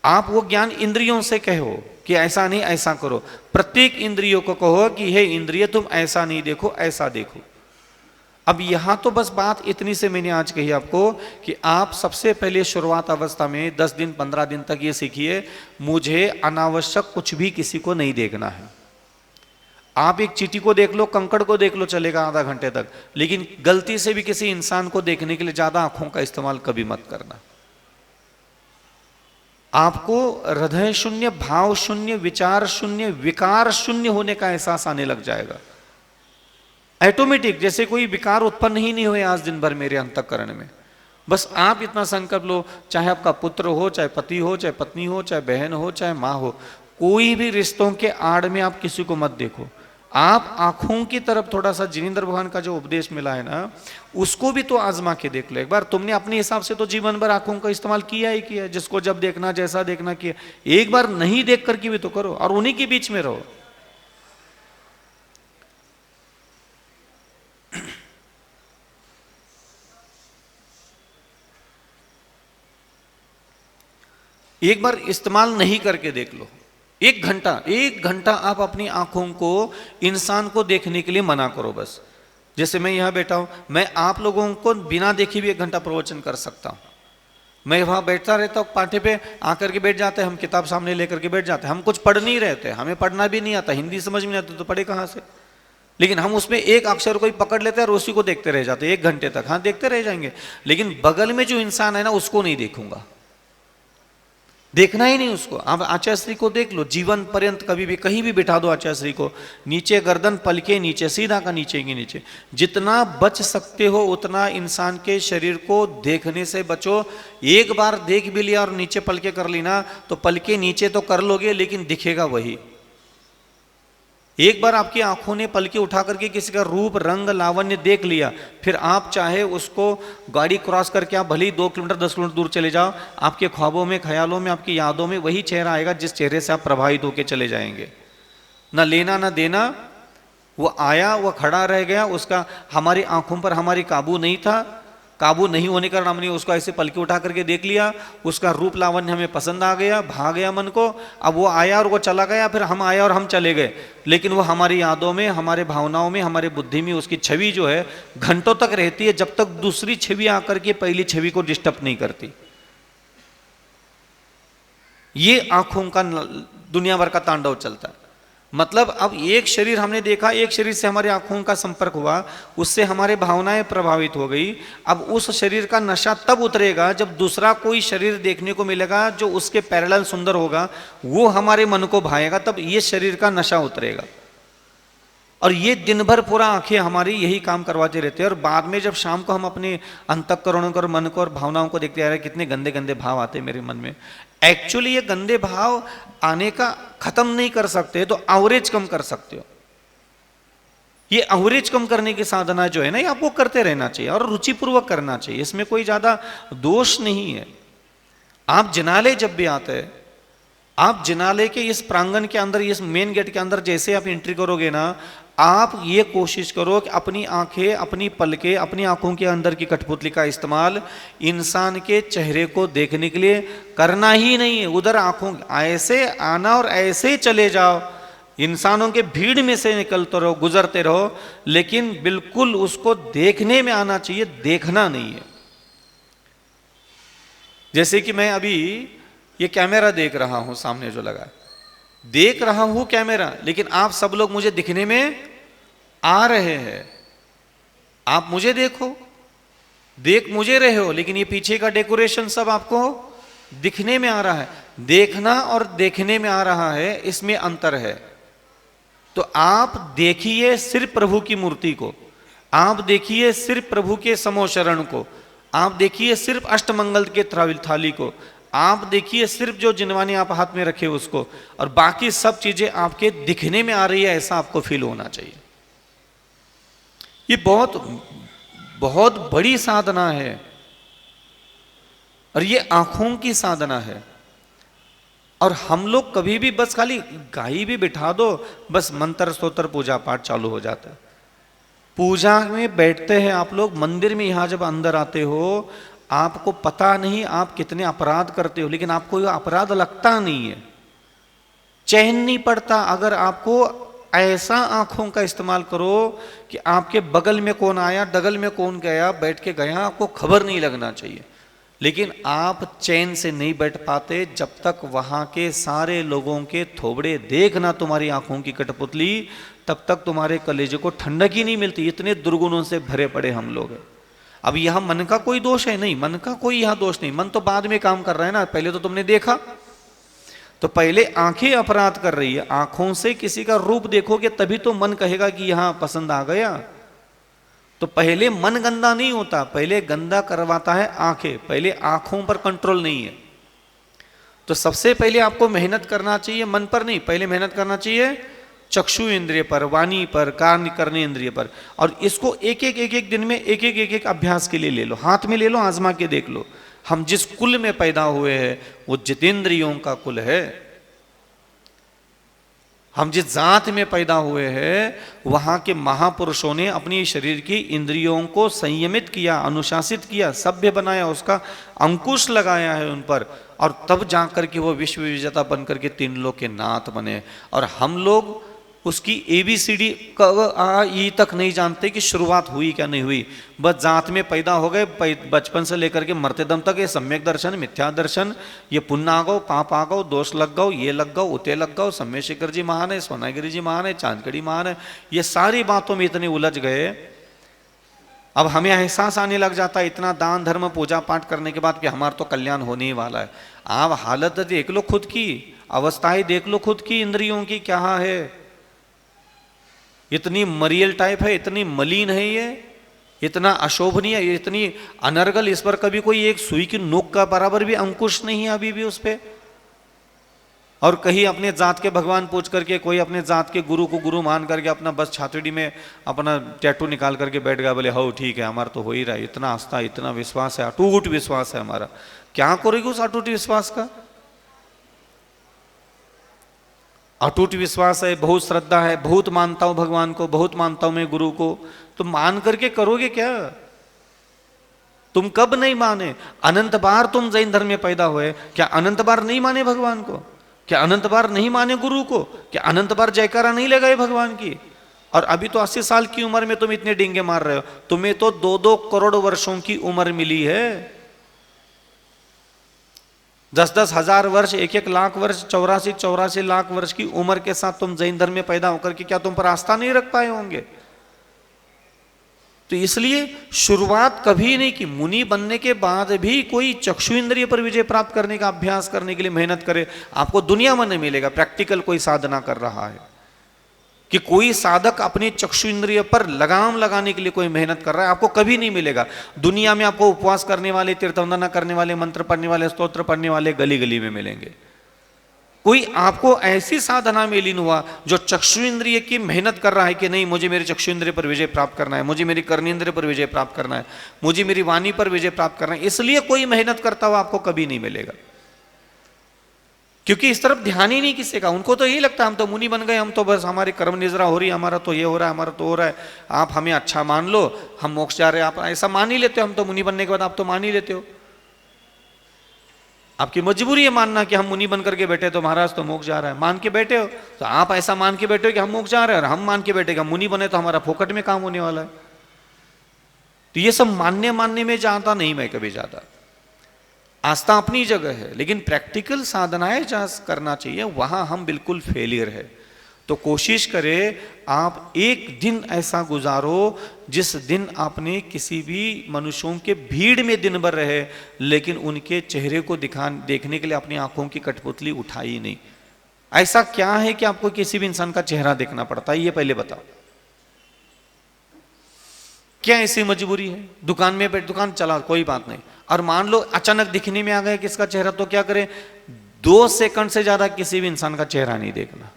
आप वो ज्ञान इंद्रियों से कहो कि ऐसा नहीं, ऐसा करो। प्रत्येक इंद्रियों को कहो कि हे इंद्रिय, तुम ऐसा नहीं देखो, ऐसा देखो। अब यहां तो बस बात इतनी से मैंने आज कही आपको कि आप सबसे पहले शुरुआत अवस्था में 10 दिन 15 दिन तक ये सीखिए, मुझे अनावश्यक कुछ भी किसी को नहीं देखना है। आप एक चींटी को देख लो, कंकड़ को देख लो, चलेगा आधा घंटे तक, लेकिन गलती से भी किसी इंसान को देखने के लिए ज्यादा आंखों का इस्तेमाल कभी मत करना। आपको हृदय शून्य, भाव शून्य, विचार शून्य, विकार शून्य होने का एहसास आने लग जाएगा ऑटोमेटिक, जैसे कोई विकार उत्पन्न ही नहीं हुए आज दिन भर मेरे अंतःकरण में। बस आप इतना संकल्प लो, चाहे आपका पुत्र हो, चाहे पति हो, चाहे पत्नी हो, चाहे बहन हो, चाहे माँ हो, कोई भी रिश्तों के आड़ में आप किसी को मत देखो। आप आंखों की तरफ थोड़ा सा जिनेंद्र भगवान का जो उपदेश मिला है ना, उसको भी तो आजमा के देख लो एक बार। तुमने अपने हिसाब से तो जीवन भर आंखों का इस्तेमाल किया ही किया, जिसको जब देखना, जैसा देखना किया। एक बार नहीं देख करके भी तो करो, और उन्हीं के बीच में रहो। एक बार इस्तेमाल नहीं करके देख लो, एक घंटा आप अपनी आंखों को इंसान को देखने के लिए मना करो बस। जैसे मैं यहां बैठा हूं, मैं आप लोगों को बिना देखे भी 1 घंटा प्रवचन कर सकता हूं। मैं वहां बैठता रहता हूं, पाटे पे आकर के बैठ जाते हैं, हम किताब सामने लेकर के बैठ जाते हैं। हम कुछ पढ़ नहीं रहते, हमें पढ़ना भी नहीं आता, हिंदी समझ में नहीं आता तो पढ़े कहां से। लेकिन हम उसमें एक अक्षर को ही पकड़ लेते हैं और उसी को देखते रह जाते हैं 1 घंटे तक। हाँ, देखते रह जाएंगे, लेकिन बगल में जो इंसान है ना, उसको नहीं देखूंगा, देखना ही नहीं उसको। आप आचार्य श्री को देख लो, जीवन पर्यंत कभी भी कहीं भी बिठा दो आचार्य श्री को, नीचे गर्दन, पलके नीचे, सीधा का नीचे के नीचे। जितना बच सकते हो उतना इंसान के शरीर को देखने से बचो। एक बार देख भी लिया और नीचे पलके कर ली ना, तो पलके नीचे तो कर लोगे लेकिन दिखेगा वही। एक बार आपकी आंखों ने पलके उठा करके किसी का रूप, रंग, लावण्य देख लिया, फिर आप चाहे उसको गाड़ी क्रॉस करके आप भले ही 2 किलोमीटर 10 किलोमीटर दूर चले जाओ, आपके ख्वाबों में, ख्यालों में, आपकी यादों में वही चेहरा आएगा जिस चेहरे से आप प्रभावित होकर चले जाएंगे। ना लेना ना देना, वो आया, वो खड़ा रह गया, उसका हमारी आंखों पर हमारी काबू नहीं था। काबू नहीं होने का कारण हमने उसको ऐसे पलके उठा करके देख लिया, उसका रूप लावण्य हमें पसंद आ गया, भाग गया मन को। अब वो आया और वो चला गया, फिर हम आया और हम चले गए, लेकिन वो हमारी यादों में, हमारे भावनाओं में, हमारे बुद्धि में उसकी छवि जो है घंटों तक रहती है, जब तक दूसरी छवि आकर के पहली छवि को डिस्टर्ब नहीं करती। ये आंखों का दुनिया भर का तांडव चलता है। मतलब अब एक शरीर हमने देखा, एक शरीर से हमारी आंखों का संपर्क हुआ, उससे हमारे भावनाएं प्रभावित हो गई। अब उस शरीर का नशा तब उतरेगा जब दूसरा कोई शरीर देखने को मिलेगा जो उसके पैरेलल सुंदर होगा, वो हमारे मन को भाएगा, तब ये शरीर का नशा उतरेगा। और ये दिन भर पूरा आंखें हमारी यही काम करवाते रहते हैं। और बाद में जब शाम को हम अपने अंतःकरणों को और मन को और भावनाओं को देखते आ रहे, कितने गंदे गंदे भाव आते हैं मेरे मन में। एक्चुअली ये गंदे भाव आने का खत्म नहीं कर सकते, तो एवरेज कम कर सकते हो। ये एवरेज कम करने की साधना जो है ना, ये आपको करते रहना चाहिए और रुचिपूर्वक करना चाहिए, इसमें कोई ज्यादा दोष नहीं है। आप जिनालय जब भी आते हैं, आप जिनालय के इस प्रांगण के अंदर, इस मेन गेट के अंदर जैसे आप एंट्री करोगे ना, आप ये कोशिश करो कि अपनी आंखें, अपनी पलकें, अपनी आंखों के अंदर की कठपुतली का इस्तेमाल इंसान के चेहरे को देखने के लिए करना ही नहीं है। उधर आंखों ऐसे आना और ऐसे चले जाओ, इंसानों के भीड़ में से निकलते रहो, गुजरते रहो, लेकिन बिल्कुल उसको देखने में आना चाहिए, देखना नहीं है। जैसे कि मैं अभी ये कैमरा देख रहा हूं, सामने जो लगा है, देख रहा हूं कैमरा, लेकिन आप सब लोग मुझे दिखने में आ रहे हैं। आप मुझे देखो, देख मुझे रहे हो, लेकिन ये पीछे का डेकोरेशन सब आपको दिखने में आ रहा है। देखना और देखने में आ रहा है, इसमें अंतर है। तो आप देखिए सिर्फ प्रभु की मूर्ति को, आप देखिए सिर्फ प्रभु के समोशरण को, आप देखिए सिर्फ अष्टमंगल के थाली को, आप देखिए सिर्फ जो जिनवानी आप हाथ में रखे उसको, और बाकी सब चीजें आपके दिखने में आ रही है, ऐसा आपको फील होना चाहिए। ये बहुत बहुत बड़ी साधना है, और ये आंखों की साधना है। और हम लोग कभी भी बस खाली गाई भी बिठा दो, बस मंत्र स्तोत्र पूजा पाठ चालू हो जाता है। पूजा में बैठते हैं आप लोग, मंदिर में यहां जब अंदर आते हो, आपको पता नहीं आप कितने अपराध करते हो, लेकिन आपको यह अपराध लगता नहीं है, चैन नहीं पड़ता। अगर आपको ऐसा आंखों का इस्तेमाल करो कि आपके बगल में कौन आया, डगल में कौन गया, बैठ के गया, आपको खबर नहीं लगना चाहिए। लेकिन आप चैन से नहीं बैठ पाते जब तक वहां के सारे लोगों के थोबड़े देखना तुम्हारी आंखों की कठपुतली, तब तक तुम्हारे कलेजे को ठंडक ही नहीं मिलती। इतने दुर्गुणों से भरे पड़े हम लोग हैं। अब यहां मन का कोई दोष है नहीं, मन का कोई यहां दोष नहीं, मन तो बाद में काम कर रहा है ना, पहले तो तुमने देखा। तो पहले आंखें अपराध कर रही है, आंखों से किसी का रूप देखोगे तभी तो मन कहेगा कि यहां पसंद आ गया। तो पहले मन गंदा नहीं होता, पहले गंदा करवाता है आंखें, पहले आंखों पर कंट्रोल नहीं है। तो सबसे पहले आपको मेहनत करना चाहिए मन पर नहीं, पहले मेहनत करना चाहिए चक्षु इंद्रिय पर, वाणी पर, कार्य करने इंद्रिय पर। और इसको एक एक दिन में एक एक अभ्यास के लिए ले लो, हाथ में ले लो, आजमा के देख लो। हम जिस कुल में पैदा हुए हैं वो जितेंद्रियों का कुल है। हम जिस जात में पैदा हुए हैं वहां के महापुरुषों ने अपनी शरीर की इंद्रियों को संयमित किया, अनुशासित किया, सभ्य बनाया, उसका अंकुश लगाया है उन पर, और तब जाकर के वो विश्व विजेता बनकर के 3 लोक के नाथ बने। और हम लोग उसकी ABCD ई तक नहीं जानते कि शुरुआत हुई क्या नहीं हुई, बस जात में पैदा हो गए, बचपन से लेकर के मरते दम तक ये सम्यक दर्शन, मिथ्या दर्शन, ये पुण्य आ गो, पाप आ गो, दोष लग गो, ये लग गो, उते लग गो, सम्मेशेखर जी महान है, सोनागिरी जी महान है, चांदकड़ी महान है, ये सारी बातों में इतने उलझ गए। अब हमें एहसास आने लग जाता है इतना दान धर्म पूजा पाठ करने के बाद कि हमारा तो कल्याण होने ही वाला है। आप हालत देख लो खुद की, अवस्थाएं देख लो खुद की, इंद्रियों की क्या है, इतनी मरियल टाइप है, इतनी मलिन है ये, इतना अशोभनीय, इतनी अनर्गल, इस पर कभी कोई एक सुई की नोक का बराबर भी अंकुश नहीं है अभी भी उस पे। और कहीं अपने जात के भगवान पूछ करके, कोई अपने जात के गुरु को गुरु मान करके अपना बस छातीडी में अपना टैटू निकाल करके बैठ गया, बोले हो ठीक है हमारा तो हो ही रहा है, इतना आस्था, इतना विश्वास है, अटूट विश्वास है हमारा। क्या करोगे उस अटूट विश्वास का? अटूट विश्वास है, बहुत श्रद्धा है, बहुत मानता हूं भगवान को, बहुत मानता हूं मैं गुरु को, तो मान करके करोगे क्या? तुम कब नहीं माने? अनंत बार तुम जैन धर्म में पैदा हुए, क्या अनंत बार नहीं माने भगवान को? क्या अनंत बार नहीं माने गुरु को? क्या अनंत बार जयकारा नहीं लगाए भगवान की? और अभी तो 80 साल की उम्र में तुम इतने डिंगे मार रहे हो। तुम्हें तो 2-2 करोड़ वर्षों की उम्र मिली है, 10-10 हजार वर्ष, 1-1 लाख वर्ष, 84-84 लाख वर्ष की उम्र के साथ तुम जैन धर्म में पैदा होकर के क्या तुम पर आस्था नहीं रख पाए होंगे? तो इसलिए शुरुआत कभी नहीं की। मुनि बनने के बाद भी कोई चक्षु इंद्रिय पर विजय प्राप्त करने का अभ्यास करने के लिए मेहनत करे, आपको दुनिया में नहीं मिलेगा। प्रैक्टिकल कोई साधना कर रहा है कि कोई साधक अपने चक्षु इंद्रिय पर लगाम लगाने के लिए कोई मेहनत कर रहा है, आपको कभी नहीं मिलेगा। दुनिया में आपको उपवास करने वाले, तीर्थवंदना करने वाले, मंत्र पढ़ने वाले, स्तोत्र पढ़ने वाले गली गली में मिलेंगे। कोई आपको ऐसी साधना में लीन हुआ जो चक्षु इंद्रिय की मेहनत कर रहा है कि नहीं मुझे मेरे चक्षु इंद्रिय पर विजय प्राप्त करना है, मुझे मेरी कर्नेंद्रिय पर विजय प्राप्त करना है, मुझे मेरी वाणी पर विजय प्राप्त करना है, इसलिए कोई मेहनत करता हुआ आपको कभी नहीं मिलेगा। क्योंकि इस तरफ ध्यान ही नहीं किसी का। उनको तो यही लगता है हम तो मुनि बन गए, हम तो बस हमारी कर्म निजरा हो रही है, हमारा तो ये हो रहा है, हमारा तो हो रहा है, आप हमें अच्छा मान लो, हम मोक्ष जा रहे हैं। आप ऐसा मान ही लेते हो, हम तो मुनि बनने के बाद आप तो मान ही लेते हो। आपकी मजबूरी है मानना कि हम मुनि बन करके बैठे तो महाराज तो मोक्ष जा रहा है, मान के बैठे हो। तो आप ऐसा मान के बैठे हो कि हम मोक्ष जा रहे हैं, और हम मान के बैठे कि हम मुनि बने तो हमारा फोकट में काम होने वाला है। तो ये सब मानने में जाता नहीं मैं कभी ज्यादा। आस्था अपनी जगह है, लेकिन प्रैक्टिकल साधनाएं जहां करना चाहिए वहां हम बिल्कुल फेलियर है। तो कोशिश करें आप एक दिन ऐसा गुजारो जिस दिन आपने किसी भी मनुष्यों के भीड़ में दिन भर रहे, लेकिन उनके चेहरे को देखने के लिए अपनी आंखों की कठपुतली उठाई नहीं। ऐसा क्या है कि आपको किसी भी इंसान का चेहरा देखना पड़ता है, ये पहले बताओ। क्या ऐसी मजबूरी है? दुकान में बैठ, दुकान चला कोई बात नहीं, और मान लो अचानक दिखने में आ गया किसका चेहरा, तो क्या करें? 2 सेकंड से ज्यादा किसी भी इंसान का चेहरा नहीं देखना।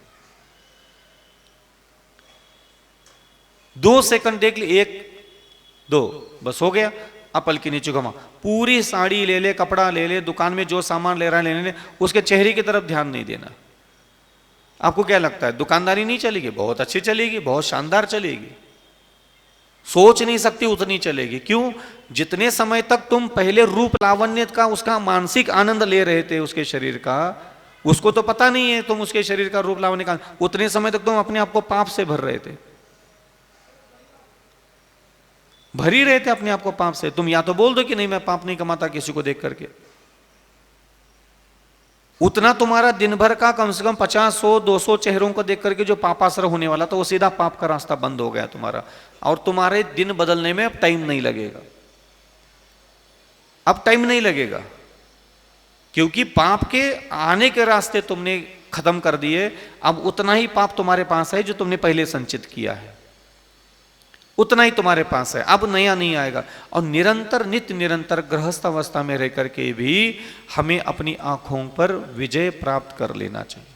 2 सेकंड देख ली, 1-2 बस हो गया। अब पल के नीचे घुमा, पूरी साड़ी ले ले, कपड़ा ले ले, दुकान में जो सामान ले रहा है लेने ले, उसके चेहरे की तरफ ध्यान नहीं देना। आपको क्या लगता है दुकानदारी नहीं चलेगी? बहुत अच्छी चलेगी, बहुत शानदार चलेगी, सोच नहीं सकती उतनी चलेगी। क्यों? जितने समय तक तुम पहले रूप लावण्य का, उसका मानसिक आनंद ले रहे थे उसके शरीर का, उसको तो पता नहीं है तुम उसके शरीर का रूप लावण्य का, उतने समय तक तुम अपने आप को पाप से भर रहे थे, भर ही रहे थे अपने आप को पाप से। तुम या तो बोल दो कि नहीं मैं पाप नहीं कमाता किसी को देख करके, उतना तुम्हारा दिन भर का कम से कम 50, 100, 200 चेहरों को देख करके जो पापासर होने वाला था वो सीधा पाप का रास्ता बंद हो गया तुम्हारा, और तुम्हारे दिन बदलने में अब टाइम नहीं लगेगा। अब टाइम नहीं लगेगा क्योंकि पाप के आने के रास्ते तुमने खत्म कर दिए। अब उतना ही पाप तुम्हारे पास है जो तुमने पहले संचित किया है, उतना ही तुम्हारे पास है, अब नया नहीं आएगा। और निरंतर नित्य निरंतर गृहस्थ अवस्था में रह करके भी हमें अपनी आंखों पर विजय प्राप्त कर लेना चाहिए।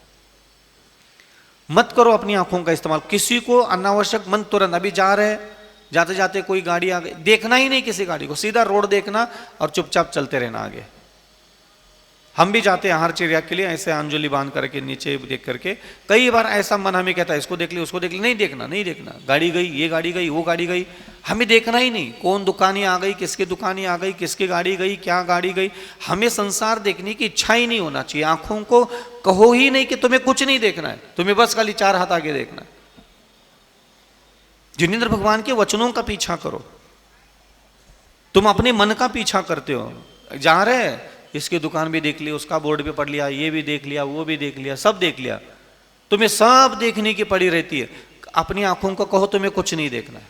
मत करो अपनी आंखों का इस्तेमाल किसी को अनावश्यक मन। तुरंत अभी जा रहे, जाते जाते कोई गाड़ी आ गई, देखना ही नहीं किसी गाड़ी को, सीधा रोड देखना और चुपचाप चलते रहना आगे। हम भी जाते हैं आहार चर्या के लिए, ऐसे अंजलि बांध करके नीचे देख करके, कई बार ऐसा मन हमें कहता है इसको देख लिया उसको देख लिया, नहीं देखना नहीं देखना, गाड़ी गई, ये गाड़ी गई, वो गाड़ी गई, हमें देखना ही नहीं, कौन दुकानी आ गई, किसकी दुकानी आ गई, किसकी गाड़ी गई, क्या गाड़ी गई, हमें संसार देखने की इच्छा ही नहीं होना चाहिए। आंखों को कहो ही नहीं कि तुम्हें कुछ नहीं देखना है, तुम्हें बस खाली चार हाथ आगे देखना है। जिनेंद्र भगवान के वचनों का पीछा करो। तुम अपने मन का पीछा करते हो, जा रहे हैं इसकी दुकान भी देख ली, उसका बोर्ड भी पढ़ लिया, ये भी देख लिया, वो भी देख लिया, सब देख लिया, तुम्हें सब देखने की पड़ी रहती है। अपनी आंखों को कहो तुम्हें कुछ नहीं देखना है,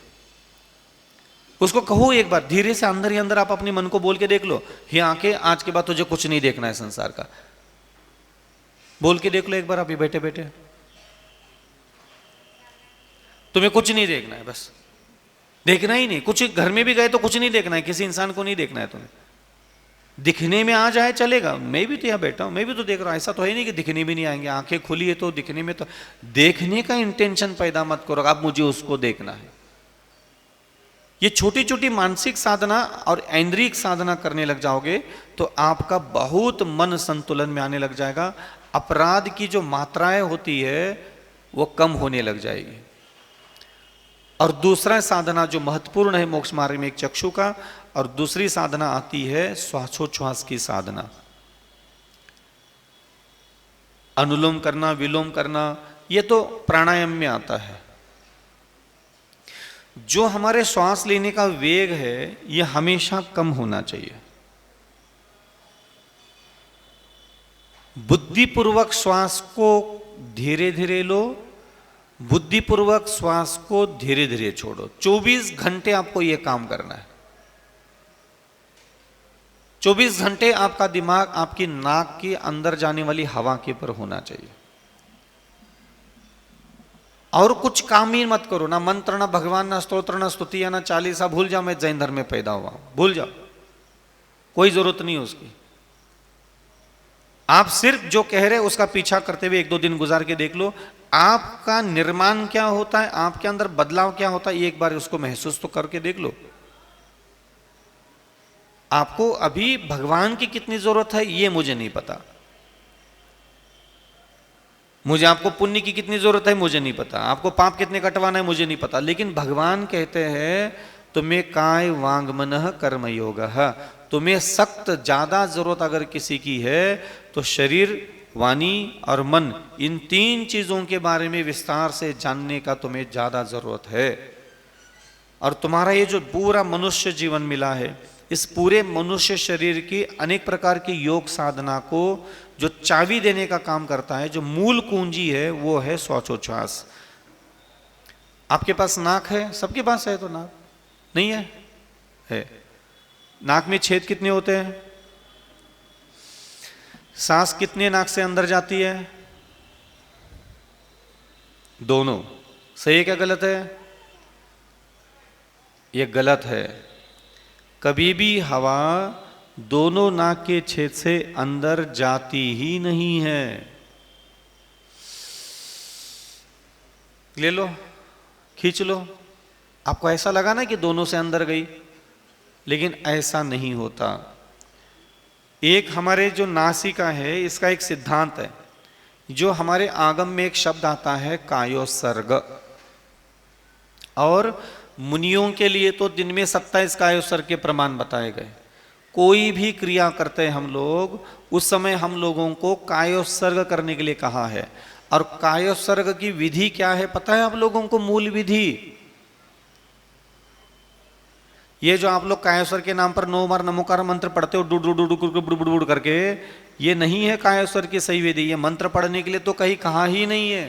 उसको कहो एक बार धीरे से अंदर ही अंदर, आप अपने मन को बोल के देख लो, ये आंखें आज के बाद तुझे कुछ नहीं देखना है संसार का, बोल के देख लो एक बार अभी बैठे बैठे, तुम्हें कुछ नहीं देखना है, बस देखना ही नहीं। कुछ घर में भी गए तो कुछ नहीं देखना है, किसी इंसान को नहीं देखना है तुम्हें। दिखने में आ जाए चलेगा, मैं भी तो यहाँ बैठा हूं, मैं भी तो देख रहा हूं, ऐसा तो है नहीं कि दिखने भी नहीं आएंगे, आंखें खुली है तो दिखने में, तो देखने का इंटेंशन पैदा मत करो अब मुझे उसको देखना है। ये छोटी छोटी मानसिक साधना और ऐन्द्रिक साधना करने लग जाओगे तो आपका बहुत मन संतुलन में आने लग जाएगा, अपराध की जो मात्राएं होती है वो कम होने लग जाएगी। और दूसरा साधना जो महत्वपूर्ण है मोक्ष मार्ग में, एक चक्षु का, और दूसरी साधना आती है श्वासोच्छ्वास की साधना, अनुलोम करना, विलोम करना, ये तो प्राणायाम में आता है। जो हमारे श्वास लेने का वेग है ये हमेशा कम होना चाहिए। बुद्धिपूर्वक श्वास को धीरे धीरे लो, बुद्धिपूर्वक श्वास को धीरे धीरे छोड़ो। 24 घंटे आपको यह काम करना है। 24 घंटे आपका दिमाग आपकी नाक के अंदर जाने वाली हवा के ऊपर होना चाहिए, और कुछ काम ही मत करो, ना मंत्र, ना भगवान, ना स्तोत्र, ना स्तुति, ना चालीसा। भूल जाओ मैं जैन धर्म में पैदा हुआ हूं, भूल जाओ, कोई जरूरत नहीं है उसकी। आप सिर्फ जो कह रहे उसका पीछा करते हुए 1-2 दिन गुजार के देख लो, आपका निर्माण क्या होता है, आपके अंदर बदलाव क्या होता है, एक बार उसको महसूस तो करके देख लो। आपको अभी भगवान की कितनी जरूरत है ये मुझे नहीं पता, मुझे आपको पुण्य की कितनी जरूरत है मुझे नहीं पता, आपको पाप कितने कटवाना है मुझे नहीं पता, लेकिन भगवान कहते हैं तुम्हें काय वांग मनः कर्म योगः, तुम्हें सख्त ज्यादा जरूरत अगर किसी की है तो शरीर, वाणी और मन, इन 3 चीजों के बारे में विस्तार से जानने का तुम्हें ज्यादा जरूरत है। और तुम्हारा ये जो पूरा मनुष्य जीवन मिला है, इस पूरे मनुष्य शरीर की अनेक प्रकार की योग साधना को जो चाबी देने का काम करता है, जो मूल कुंजी है, वो है श्वासोच्छ्वास। आपके पास नाक है, सबके पास है तो नाक नहीं है? है। नाक में छेद कितने होते हैं? सांस कितने नाक से अंदर जाती है? दोनों। सही है क्या गलत है? यह गलत है। कभी भी हवा दोनों नाक के छेद से अंदर जाती ही नहीं है। ले लो, खींच लो, आपको ऐसा लगा ना कि दोनों से अंदर गई, लेकिन ऐसा नहीं होता। एक हमारे जो नासिका है इसका एक सिद्धांत है, जो हमारे आगम में एक शब्द आता है कायोत्सर्ग, और मुनियों के लिए तो दिन में 27 कायोत्सर्ग के प्रमाण बताए गए। कोई भी क्रिया करते हैं हम लोग, उस समय हम लोगों को कायोत्सर्ग करने के लिए कहा है। और कायोत्सर्ग की विधि क्या है पता है आप लोगों को? मूल विधि ये जो आप लोग कायोत्सर्ग के नाम पर 9 बार नमोकार मंत्र पढ़ते हो, डुड डुड बुड़ करके, ये नहीं है कायोत्सर्ग की सही विधि। ये मंत्र पढ़ने के लिए तो कहीं कहा ही नहीं है,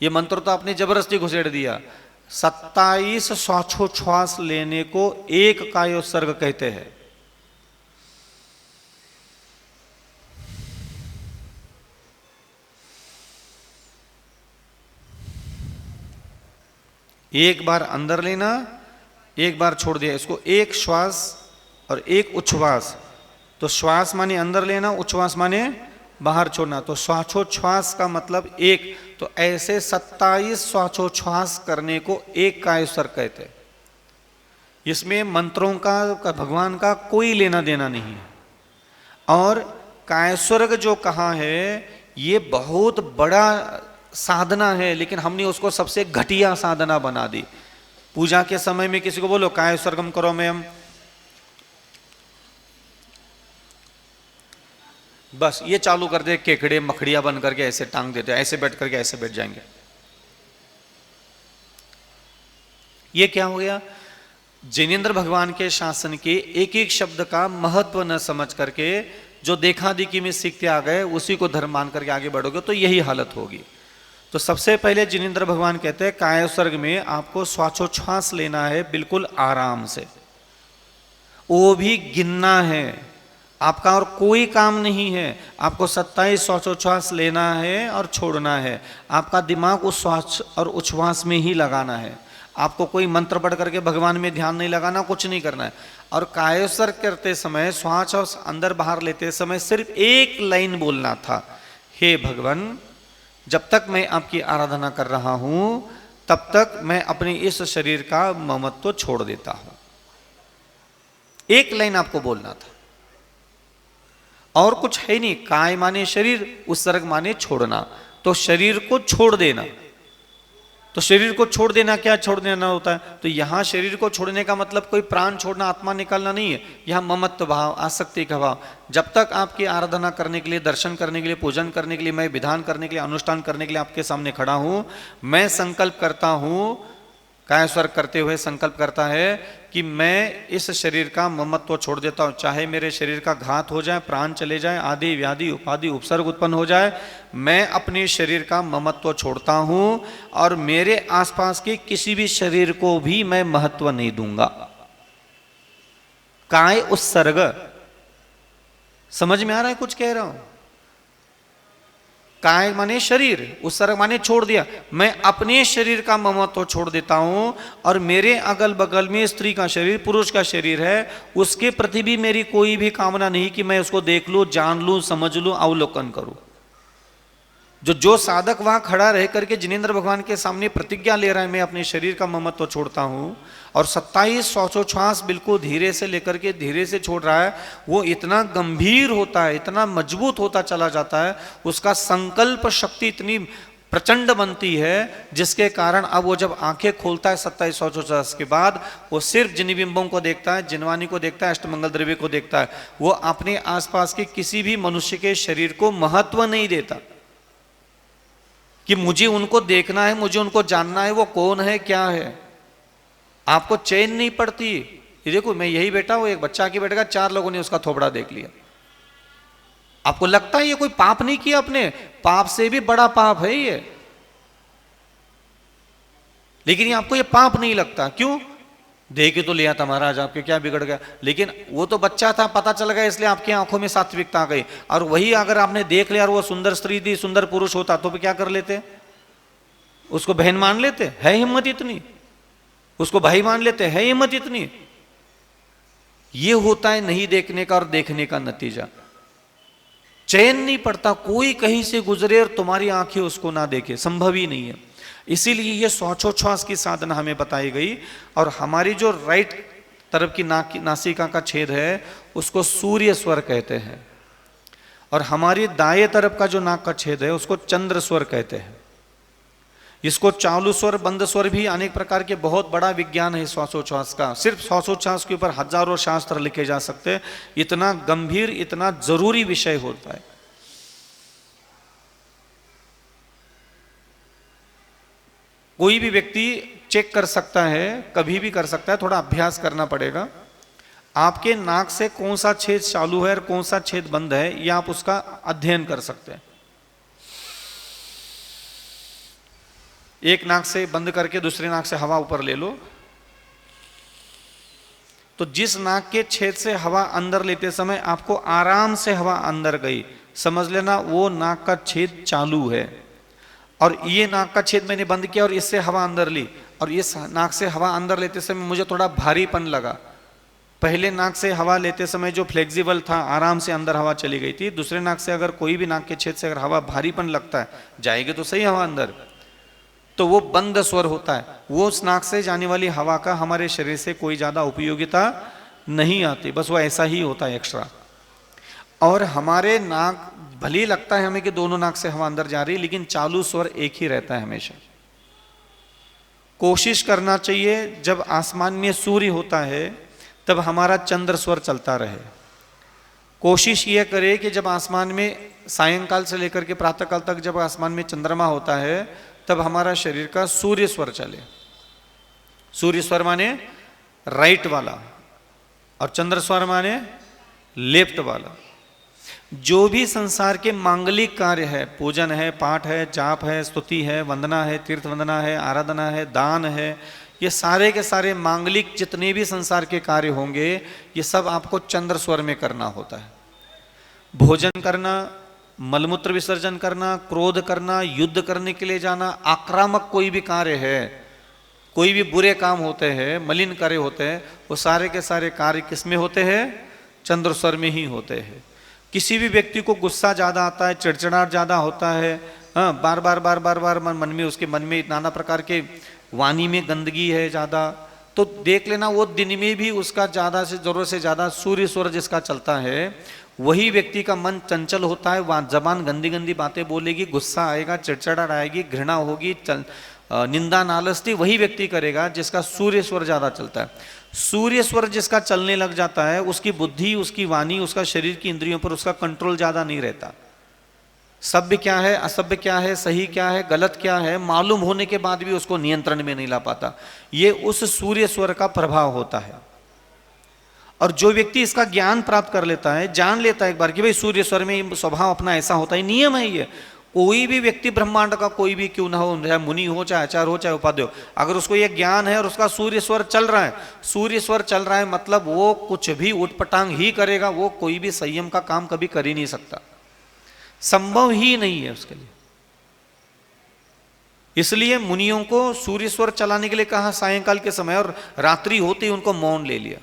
ये मंत्र तो आपने जबरदस्ती घुसेड़ दिया। 27 श्वासोच्छ्वास लेने को एक कायोत्सर्ग कहते हैं। एक बार अंदर लेना, एक बार छोड़ दिया। इसको एक श्वास और एक उच्छ्वास। तो श्वास माने अंदर लेना, उच्छ्वास माने बाहर छोड़ना। तो श्वासोच्छ्वास का मतलब एक। तो ऐसे 27 श्वासोच्छ्वास करने को एक कायोत्सर्ग कहते हैं। इसमें मंत्रों का भगवान का कोई लेना देना नहीं है। और कायस्वर्ग जो कहा है ये बहुत बड़ा साधना है, लेकिन हमने उसको सबसे घटिया साधना बना दी। पूजा के समय में किसी को बोलो कायस्वर्गम करो में हम, बस ये चालू कर दे, केकड़े मखड़िया बन करके ऐसे टांग देते, ऐसे बैठ करके ऐसे बैठ जाएंगे। ये क्या हो गया? जिनेंद्र भगवान के शासन के एक एक शब्द का महत्व न समझ करके जो देखा देखी में सीखते आ गए, उसी को धर्म मान करके आगे बढ़ोगे तो यही हालत होगी। तो सबसे पहले जिनेंद्र भगवान कहते हैं कायस्वर्ग में आपको श्वासोच्छ्वास लेना है बिल्कुल आराम से, वो भी गिनना है, आपका और कोई काम नहीं है। आपको 27 श्वासोच्छ्वास लेना है और छोड़ना है। आपका दिमाग उस श्वास और उच्छ्वास में ही लगाना है। आपको कोई मंत्र पढ़ करके भगवान में ध्यान नहीं लगाना, कुछ नहीं करना है। और कायस्वर्ग करते समय श्वास और अंदर बाहर लेते समय सिर्फ एक लाइन बोलना था, हे भगवान जब तक मैं आपकी आराधना कर रहा हूं तब तक मैं अपने इस शरीर का ममत्व छोड़ देता हूं। एक लाइन आपको बोलना था और कुछ है नहीं। काय माने शरीर, उत्सर्ग माने छोड़ना, तो शरीर को छोड़ देना। तो शरीर को छोड़ देना क्या छोड़ देना होता है? तो यहां शरीर को छोड़ने का मतलब कोई प्राण छोड़ना, आत्मा निकालना नहीं है। यहां ममत्व भाव, आसक्ति का भाव। जब तक आपकी आराधना करने के लिए, दर्शन करने के लिए, पूजन करने के लिए, मैं विधान करने के लिए, अनुष्ठान करने के लिए आपके सामने खड़ा हूं, मैं संकल्प करता हूं, कायस्वर्ग करते हुए संकल्प करता है कि मैं इस शरीर का ममत्व छोड़ देता हूं। चाहे मेरे शरीर का घात हो जाए, प्राण चले जाए, आदि व्याधि उपाधि उपसर्ग उत्पन्न हो जाए, मैं अपने शरीर का ममत्व छोड़ता हूं और मेरे आसपास के किसी भी शरीर को भी मैं महत्व नहीं दूंगा। काय उत्सर्ग, समझ में आ रहा है कुछ कह रहा हूं? काय माने शरीर, उत्सर्ग माने छोड़ दिया। मैं अपने शरीर का ममत्व छोड़ देता हूं और मेरे अगल बगल में स्त्री का शरीर, पुरुष का शरीर है, उसके प्रति भी मेरी कोई भी कामना नहीं कि मैं उसको देख लूं, जान लूं, समझ लूं, अवलोकन करूं। जो साधक वहां खड़ा रह करके जिनेंद्र भगवान के सामने प्रतिज्ञा ले रहा है, मैं अपने शरीर का ममत्व छोड़ता हूं और 27 श्वासोच्छ्वास बिल्कुल धीरे से लेकर के धीरे से छोड़ रहा है, वो इतना गंभीर होता है, इतना मजबूत होता चला जाता है, उसका संकल्प शक्ति इतनी प्रचंड बनती है जिसके कारण अब वो जब आंखें खोलता है 27 श्वासोच्छ्वास के बाद, वो सिर्फ जिनबिंबों को देखता है, जिनवानी को देखता है, अष्टमंगल द्रव्य को देखता है। वो अपने आसपास के किसी भी मनुष्य के शरीर को महत्व नहीं देता कि मुझे उनको देखना है, मुझे उनको जानना है, वो कौन है, क्या है। आपको चैन नहीं पड़ती। ये देखो, मैं यही बैठा हूं, एक बच्चा आके बैठेगा, 4 लोगों ने उसका थोबड़ा देख लिया। आपको लगता है ये कोई पाप नहीं किया आपने? पाप से भी बड़ा पाप है ये, लेकिन ये आपको ये पाप नहीं लगता। क्यों? देख के तो लिया था महाराज, आपके क्या बिगड़ गया? लेकिन वो तो बच्चा था, पता चल गया, इसलिए आपकी आंखों में सात्विकता आ गई। और वही अगर आपने देख लिया और वो सुंदर स्त्री थी, सुंदर पुरुष होता, तो क्या कर लेते? उसको बहन मान लेते? है हिम्मत इतनी? उसको भाई मान लेते? है हिम्मत इतनी? ये होता है नहीं देखने का और देखने का नतीजा। चैन नहीं पड़ता, कोई कहीं से गुजरे और तुम्हारी आंखें उसको ना देखे, संभव ही नहीं है। इसीलिए ये श्वासोच्छ्वास की साधना हमें बताई गई। और हमारी जो राइट तरफ की नासिका का छेद है उसको सूर्य स्वर कहते हैं, और हमारी दाएं तरफ का जो नाक का छेद है उसको चंद्र स्वर कहते हैं। इसको चालू स्वर, बंद स्वर भी अनेक प्रकार के, बहुत बड़ा विज्ञान है श्वासोच्छ्वास का। सिर्फ श्वासोच्छ्वास के ऊपर हजारों शास्त्र लिखे जा सकते हैं, इतना गंभीर, इतना जरूरी विषय होता है। कोई भी व्यक्ति चेक कर सकता है, कभी भी कर सकता है, थोड़ा अभ्यास करना पड़ेगा। आपके नाक से कौन सा छेद चालू है और कौन सा छेद बंद है, यह आप उसका अध्ययन कर सकते हैं। एक नाक से बंद करके दूसरे नाक से हवा ऊपर ले लो, तो जिस नाक के छेद से हवा अंदर लेते समय आपको आराम से हवा अंदर गई, समझ लेना वो नाक का छेद चालू है। और ये नाक का छेद मैंने बंद किया और इससे हवा अंदर ली, और इस नाक से हवा अंदर लेते समय मुझे थोड़ा भारीपन लगा। पहले नाक से हवा लेते समय जो फ्लेक्सिबल था, आराम से अंदर हवा चली गई थी। दूसरे नाक से अगर कोई भी नाक के छेद से अगर हवा भारीपन लगता है, जाएगी तो सही हवा अंदर, तो वो बंद स्वर होता है। वो उस नाक से जाने वाली हवा का हमारे शरीर से कोई ज्यादा उपयोगिता नहीं आती, बस वो ऐसा ही होता है एक्स्ट्रा। और हमारे नाक, भले ही लगता है हमें कि दोनों नाक से हवा अंदर जा रही है, लेकिन चालू स्वर एक ही रहता है हमेशा। कोशिश करना चाहिए जब आसमान में सूर्य होता है तब हमारा चंद्र स्वर चलता रहे। कोशिश यह करे कि जब आसमान में सायंकाल से लेकर के प्रातःकाल तक जब आसमान में चंद्रमा होता है तब हमारा शरीर का सूर्य स्वर चले। सूर्य स्वर माने राइट वाला और चंद्र स्वर माने लेफ्ट वाला। जो भी संसार के मांगलिक कार्य है, पूजन है, पाठ है, जाप है, स्तुति है, वंदना है, तीर्थ वंदना है, आराधना है, दान है, ये सारे के सारे मांगलिक जितने भी संसार के कार्य होंगे ये सब आपको चंद्र स्वर में करना होता है। भोजन करना, मलमूत्र विसर्जन करना, क्रोध करना, युद्ध करने के लिए जाना, आक्रामक कोई भी कार्य है, कोई भी बुरे काम होते हैं, मलिन कार्य होते हैं, वो सारे के सारे कार्य किस में होते हैं? चंद्र स्वर में ही होते हैं। किसी भी व्यक्ति को गुस्सा ज़्यादा आता है, चिड़चिड़ाहट ज़्यादा होता है, हाँ, बार बार मन में, उसके मन में नाना प्रकार के वाणी में गंदगी है ज़्यादा, तो देख लेना वो दिन में भी उसका ज़्यादा से ज़रूरत से ज़्यादा सूर्य स्वर जिसका चलता है वही व्यक्ति का मन चंचल होता है, वहाँ जबान गंदी गंदी बातें बोलेगी, गुस्सा आएगा, चिड़चिड़ाहट आएगी, घृणा होगी, निंदा नालस्ती वही व्यक्ति करेगा जिसका सूर्य स्वर ज़्यादा चलता है। सूर्य स्वर जिसका चलने लग जाता है उसकी बुद्धि, उसकी वाणी, उसका शरीर की इंद्रियों पर उसका कंट्रोल ज़्यादा नहीं रहता। सभ्य क्या है, असभ्य क्या है, सही क्या है, गलत क्या है, मालूम होने के बाद भी उसको नियंत्रण में नहीं ला पाता। ये उस सूर्य स्वर का प्रभाव होता है। और जो व्यक्ति इसका ज्ञान प्राप्त कर लेता है, जान लेता है एक बार कि भाई सूर्य स्वर में स्वभाव अपना ऐसा होता है, नियम है ये, कोई भी व्यक्ति ब्रह्मांड का कोई भी क्यों ना हो, चाहे मुनि हो, चाहे आचार्य हो, चाहे उपाध्याय हो, अगर उसको ये ज्ञान है और उसका सूर्य स्वर चल रहा है, सूर्य स्वर चल रहा है मतलब वो कुछ भी उटपटांग ही करेगा, वो कोई भी संयम का काम कभी कर ही नहीं सकता, संभव ही नहीं है उसके लिए। इसलिए मुनियों को सूर्य स्वर चलाने के लिए कहा सायंकाल के समय, और रात्रि होती उनको मौन ले लिया।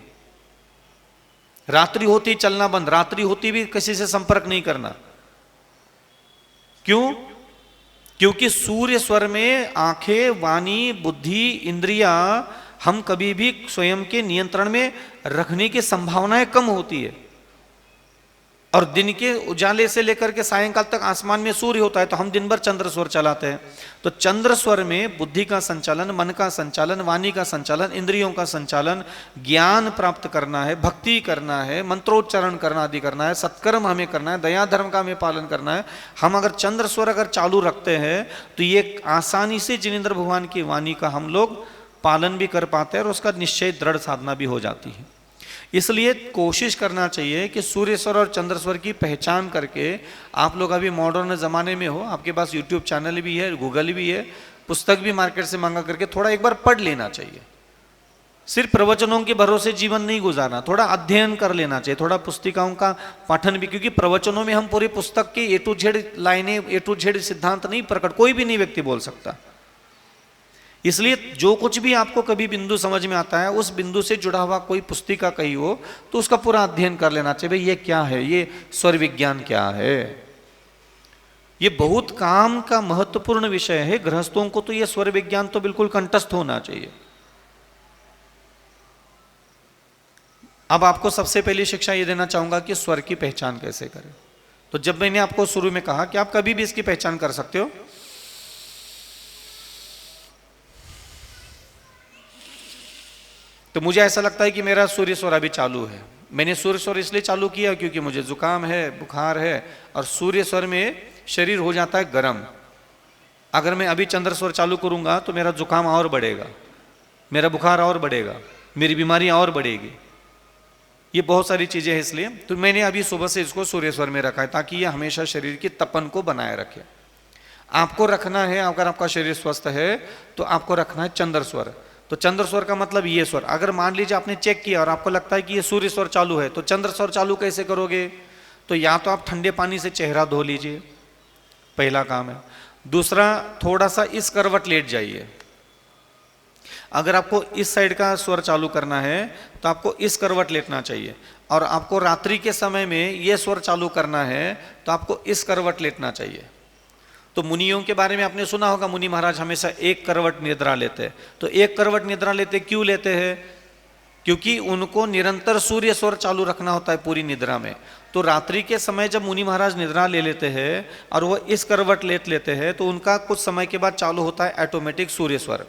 रात्रि होती चलना बंद, रात्रि होती भी किसी से संपर्क नहीं करना। क्यों? क्योंकि सूर्य स्वर में आंखें, वाणी, बुद्धि, इंद्रियां हम कभी भी स्वयं के नियंत्रण में रखने की संभावनाएं कम होती है। और दिन के उजाले से लेकर के सायंकाल तक आसमान में सूर्य होता है तो हम दिन भर चंद्र स्वर चलाते हैं। तो चंद्र स्वर में बुद्धि का संचालन, मन का संचालन, वाणी का संचालन, इंद्रियों का संचालन, ज्ञान प्राप्त करना है, भक्ति करना है, मंत्रोच्चारण करना आदि करना है, सत्कर्म हमें करना है, दया धर्म का हमें पालन करना है। हम अगर चंद्र स्वर अगर चालू रखते हैं तो ये आसानी से जिनेंद्र भगवान की वाणी का हम लोग पालन भी कर पाते हैं और उसका निश्चय दृढ़ साधना भी हो जाती है। इसलिए कोशिश करना चाहिए कि सूर्य स्वर और चंद्र स्वर की पहचान करके, आप लोग अभी मॉडर्न ज़माने में हो, आपके पास यूट्यूब चैनल भी है, गूगल भी है, पुस्तक भी मार्केट से मंगा करके थोड़ा एक बार पढ़ लेना चाहिए। सिर्फ प्रवचनों के भरोसे जीवन नहीं गुजारना, थोड़ा अध्ययन कर लेना चाहिए, थोड़ा पुस्तिकाओं का पाठन भी, क्योंकि प्रवचनों में हम पूरी पुस्तक की A to Z लाइनें, A to Z सिद्धांत नहीं प्रकट, कोई भी नहीं व्यक्ति बोल सकता। इसलिए जो कुछ भी आपको कभी बिंदु समझ में आता है, उस बिंदु से जुड़ा हुआ कोई पुस्तिका कही हो तो उसका पूरा अध्ययन कर लेना चाहिए। भाई ये क्या है, ये स्वर विज्ञान क्या है, ये बहुत काम का महत्वपूर्ण विषय है। गृहस्थों को तो ये स्वर विज्ञान तो बिल्कुल कंठस्थ होना चाहिए। अब आपको सबसे पहली शिक्षा ये देना चाहूंगा कि स्वर की पहचान कैसे करें। तो जब मैंने आपको शुरू में कहा कि आप कभी भी इसकी पहचान कर सकते हो, तो मुझे ऐसा लगता है कि मेरा सूर्य स्वर अभी चालू है। मैंने सूर्य स्वर इसलिए चालू किया क्योंकि मुझे जुकाम है, बुखार है, और सूर्य स्वर में शरीर हो जाता है गर्म। अगर मैं अभी चंद्र स्वर चालू करूंगा तो मेरा जुकाम और बढ़ेगा, मेरा बुखार और बढ़ेगा, मेरी बीमारी और बढ़ेगी। ये बहुत सारी चीजें हैं, इसलिए तो मैंने अभी सुबह से इसको सूर्य स्वर में रखा है ताकि ये हमेशा शरीर की तपन को बनाए रखे। आपको रखना है, अगर आपका शरीर स्वस्थ है तो आपको रखना है चंद्र स्वर। तो चंद्र स्वर का मतलब ये स्वर। अगर मान लीजिए आपने चेक किया और आपको लगता है कि ये सूर्य स्वर चालू है, तो चंद्र स्वर चालू कैसे करोगे? तो या तो आप ठंडे पानी से चेहरा धो लीजिए, पहला काम है। दूसरा, थोड़ा सा इस करवट लेट जाइए। अगर आपको इस साइड का स्वर चालू करना है तो आपको इस करवट लेटना चाहिए, और आपको रात्रि के समय में ये स्वर चालू करना है तो आपको इस करवट लेटना चाहिए। तो मुनियों के बारे में आपने सुना होगा, मुनि महाराज हमेशा एक करवट निद्रा लेते हैं। तो एक करवट निद्रा लेते क्यों लेते हैं? क्योंकि उनको निरंतर सूर्य स्वर चालू रखना होता है पूरी निद्रा में। तो रात्रि के समय जब मुनि महाराज निद्रा ले लेते हैं और वो इस करवट लेते हैं तो उनका कुछ समय के बाद चालू होता है ऑटोमेटिक सूर्य स्वर।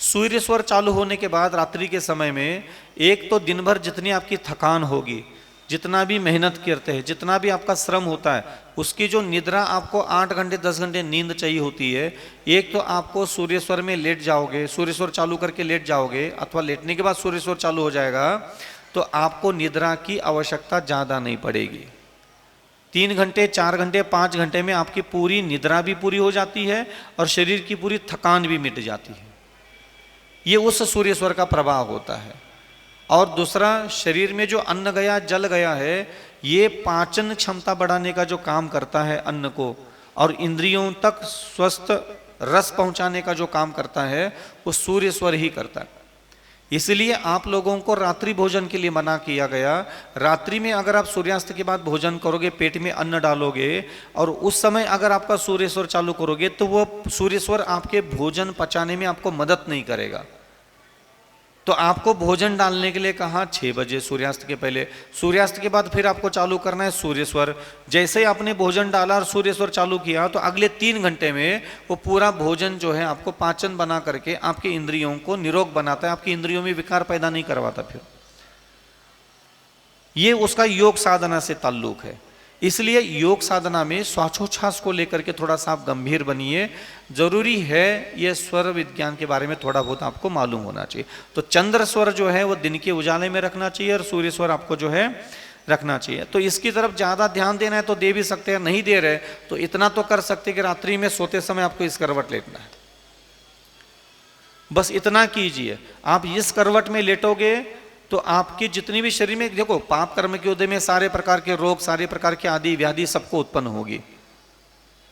सूर्य स्वर चालू होने के बाद रात्रि के समय में एक तो दिन भर जितनी आपकी थकान होगी, जितना भी मेहनत करते हैं, जितना भी आपका श्रम होता है, उसकी जो निद्रा आपको 8 घंटे 10 घंटे नींद चाहिए होती है, एक तो आपको सूर्य स्वर में लेट जाओगे, सूर्य स्वर चालू करके लेट जाओगे अथवा लेटने के बाद सूर्य स्वर चालू हो जाएगा तो आपको निद्रा की आवश्यकता ज़्यादा नहीं पड़ेगी। 3 घंटे 4 घंटे 5 घंटे में आपकी पूरी निद्रा भी पूरी हो जाती है और शरीर की पूरी थकान भी मिट जाती है। ये उस सूर्य स्वर का प्रभाव होता है। और दूसरा, शरीर में जो अन्न गया जल गया है, ये पाचन क्षमता बढ़ाने का जो काम करता है अन्न को, और इंद्रियों तक स्वस्थ रस पहुंचाने का जो काम करता है वो सूर्य स्वर ही करता है। इसलिए आप लोगों को रात्रि भोजन के लिए मना किया गया। रात्रि में अगर आप सूर्यास्त के बाद भोजन करोगे, पेट में अन्न डालोगे और उस समय अगर आपका सूर्य स्वर चालू करोगे तो वो सूर्य स्वर आपके भोजन पचाने में आपको मदद नहीं करेगा। तो आपको भोजन डालने के लिए कहा 6 बजे सूर्यास्त के पहले, सूर्यास्त के बाद फिर आपको चालू करना है सूर्य स्वर। जैसे ही आपने भोजन डाला और सूर्य स्वर चालू किया तो अगले 3 घंटे में वो पूरा भोजन जो है आपको पाचन बना करके आपके इंद्रियों को निरोग बनाता है, आपकी इंद्रियों में विकार पैदा नहीं करवाता। फिर ये उसका योग साधना से ताल्लुक है। इसलिए योग साधना में श्वासोच्छ्वास को लेकर के थोड़ा सा आप गंभीर बनिए। जरूरी है ये स्वर विज्ञान के बारे में थोड़ा बहुत आपको मालूम होना चाहिए। तो चंद्र स्वर जो है वो दिन के उजाले में रखना चाहिए और सूर्य स्वर आपको जो है रखना चाहिए। तो इसकी तरफ ज़्यादा ध्यान देना है तो दे भी सकते हैं, नहीं दे रहे तो इतना तो कर सकते हैं कि रात्रि में सोते समय आपको इस करवट लेटना है, बस इतना कीजिए। आप इस करवट में लेटोगे तो आपकी जितनी भी शरीर में, देखो पाप कर्म के उदय में सारे प्रकार के रोग, सारे प्रकार के आदि व्याधि सबको उत्पन्न होगी।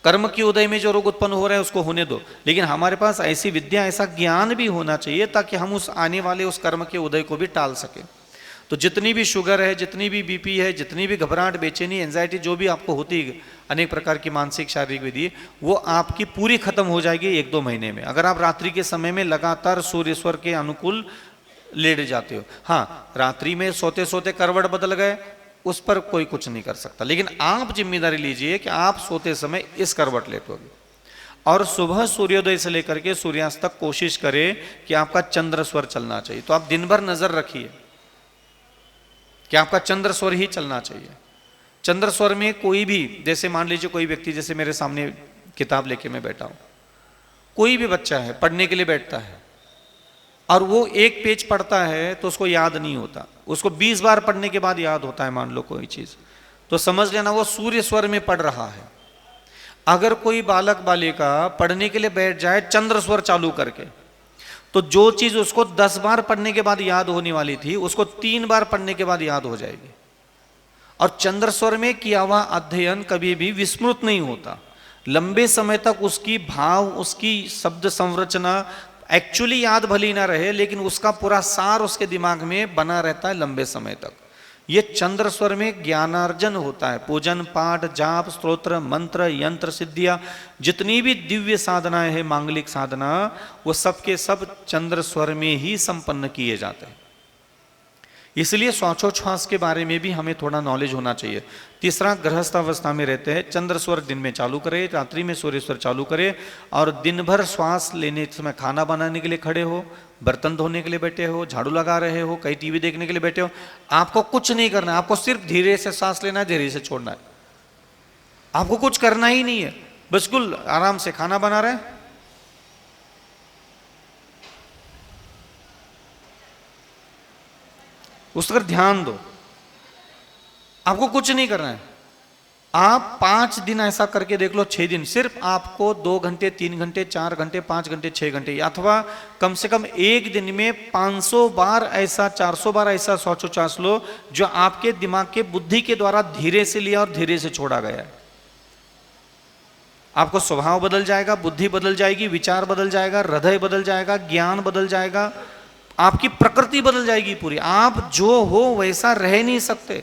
कर्म के उदय में जो रोग उत्पन्न हो रहा है उसको होने दो, लेकिन हमारे पास ऐसी विद्या, ऐसा ज्ञान भी होना चाहिए ताकि हम उस आने वाले उस कर्म के उदय को भी टाल सके। तो जितनी भी शुगर है, जितनी भी बीपी है, जितनी भी घबराहट, बेचैनी, एंजाइटी जो भी आपको होती है, अनेक प्रकार की मानसिक शारीरिक विधि, वो आपकी पूरी खत्म हो जाएगी 1-2 महीने में, अगर आप रात्रि के समय में लगातार सूर्य स्वर के अनुकूल लेट जाते हो। हाँ, रात्रि में सोते सोते करवट बदल गए उस पर कोई कुछ नहीं कर सकता, लेकिन आप जिम्मेदारी लीजिए कि आप सोते समय इस करवट लेटोगे। और सुबह सूर्योदय से लेकर के सूर्यास्त तक कोशिश करें कि आपका चंद्र स्वर चलना चाहिए। तो आप दिन भर नजर रखिए कि आपका चंद्र स्वर ही चलना चाहिए। चंद्र स्वर में कोई भी, जैसे मान लीजिए कोई व्यक्ति, जैसे मेरे सामने किताब लेके मैं बैठा हूं, कोई भी बच्चा है पढ़ने के लिए बैठता है और वो एक पेज पढ़ता है तो उसको याद नहीं होता, उसको 20 बार पढ़ने के बाद याद होता है मान लो कोई चीज, तो समझ लेना वो सूर्य स्वर में पढ़ रहा है। अगर कोई बालक बालिका पढ़ने के लिए बैठ जाए चंद्र स्वर चालू करके, तो जो चीज उसको 10 बार पढ़ने के बाद याद होने वाली थी उसको 3 बार पढ़ने के बाद याद हो जाएगी। और चंद्र स्वर में किया हुआ अध्ययन कभी भी विस्मृत नहीं होता, लंबे समय तक उसकी भाव, उसकी शब्द संरचना एक्चुअली याद भली ना रहे लेकिन उसका पूरा सार उसके दिमाग में बना रहता है लंबे समय तक। ये चंद्र स्वर में ज्ञानार्जन होता है। पूजन पाठ जाप स्तोत्र मंत्र यंत्र सिद्धियां, जितनी भी दिव्य साधनाएं हैं, मांगलिक साधना, वो सब के सब चंद्र स्वर में ही संपन्न किए जाते हैं। इसलिए श्वासोच्छ्वास के बारे में भी हमें थोड़ा नॉलेज होना चाहिए। तीसरा, गृहस्थ अवस्था में रहते हैं चंद्र स्वर दिन में चालू करे, रात्रि में सूर्य स्वर चालू करे, और दिन भर श्वास लेने समय खाना बनाने के लिए खड़े हो, बर्तन धोने के लिए बैठे हो, झाड़ू लगा रहे हो, कहीं टीवी देखने के लिए बैठे हो, आपको कुछ नहीं करना है। आपको सिर्फ धीरे से सांस लेना है, धीरे से छोड़ना है, आपको कुछ करना ही नहीं है, बिल्कुल आराम से खाना बना रहे हैं, उस पर ध्यान दो, आपको कुछ नहीं करना है। आप 5 दिन ऐसा करके देख लो, 6 दिन, सिर्फ आपको 2 घंटे 3 घंटे 4 घंटे 5 घंटे 6 घंटे, अथवा कम से कम एक दिन में 500 बार ऐसा, 400 बार ऐसा श्वासोच्छ्वास लो जो आपके दिमाग के बुद्धि के द्वारा धीरे से लिया और धीरे से छोड़ा गया है। आपको स्वभाव बदल जाएगा, बुद्धि बदल जाएगी, विचार बदल जाएगा, हृदय बदल जाएगा, ज्ञान बदल जाएगा, आपकी प्रकृति बदल जाएगी पूरी। आप जो हो वैसा रह नहीं सकते।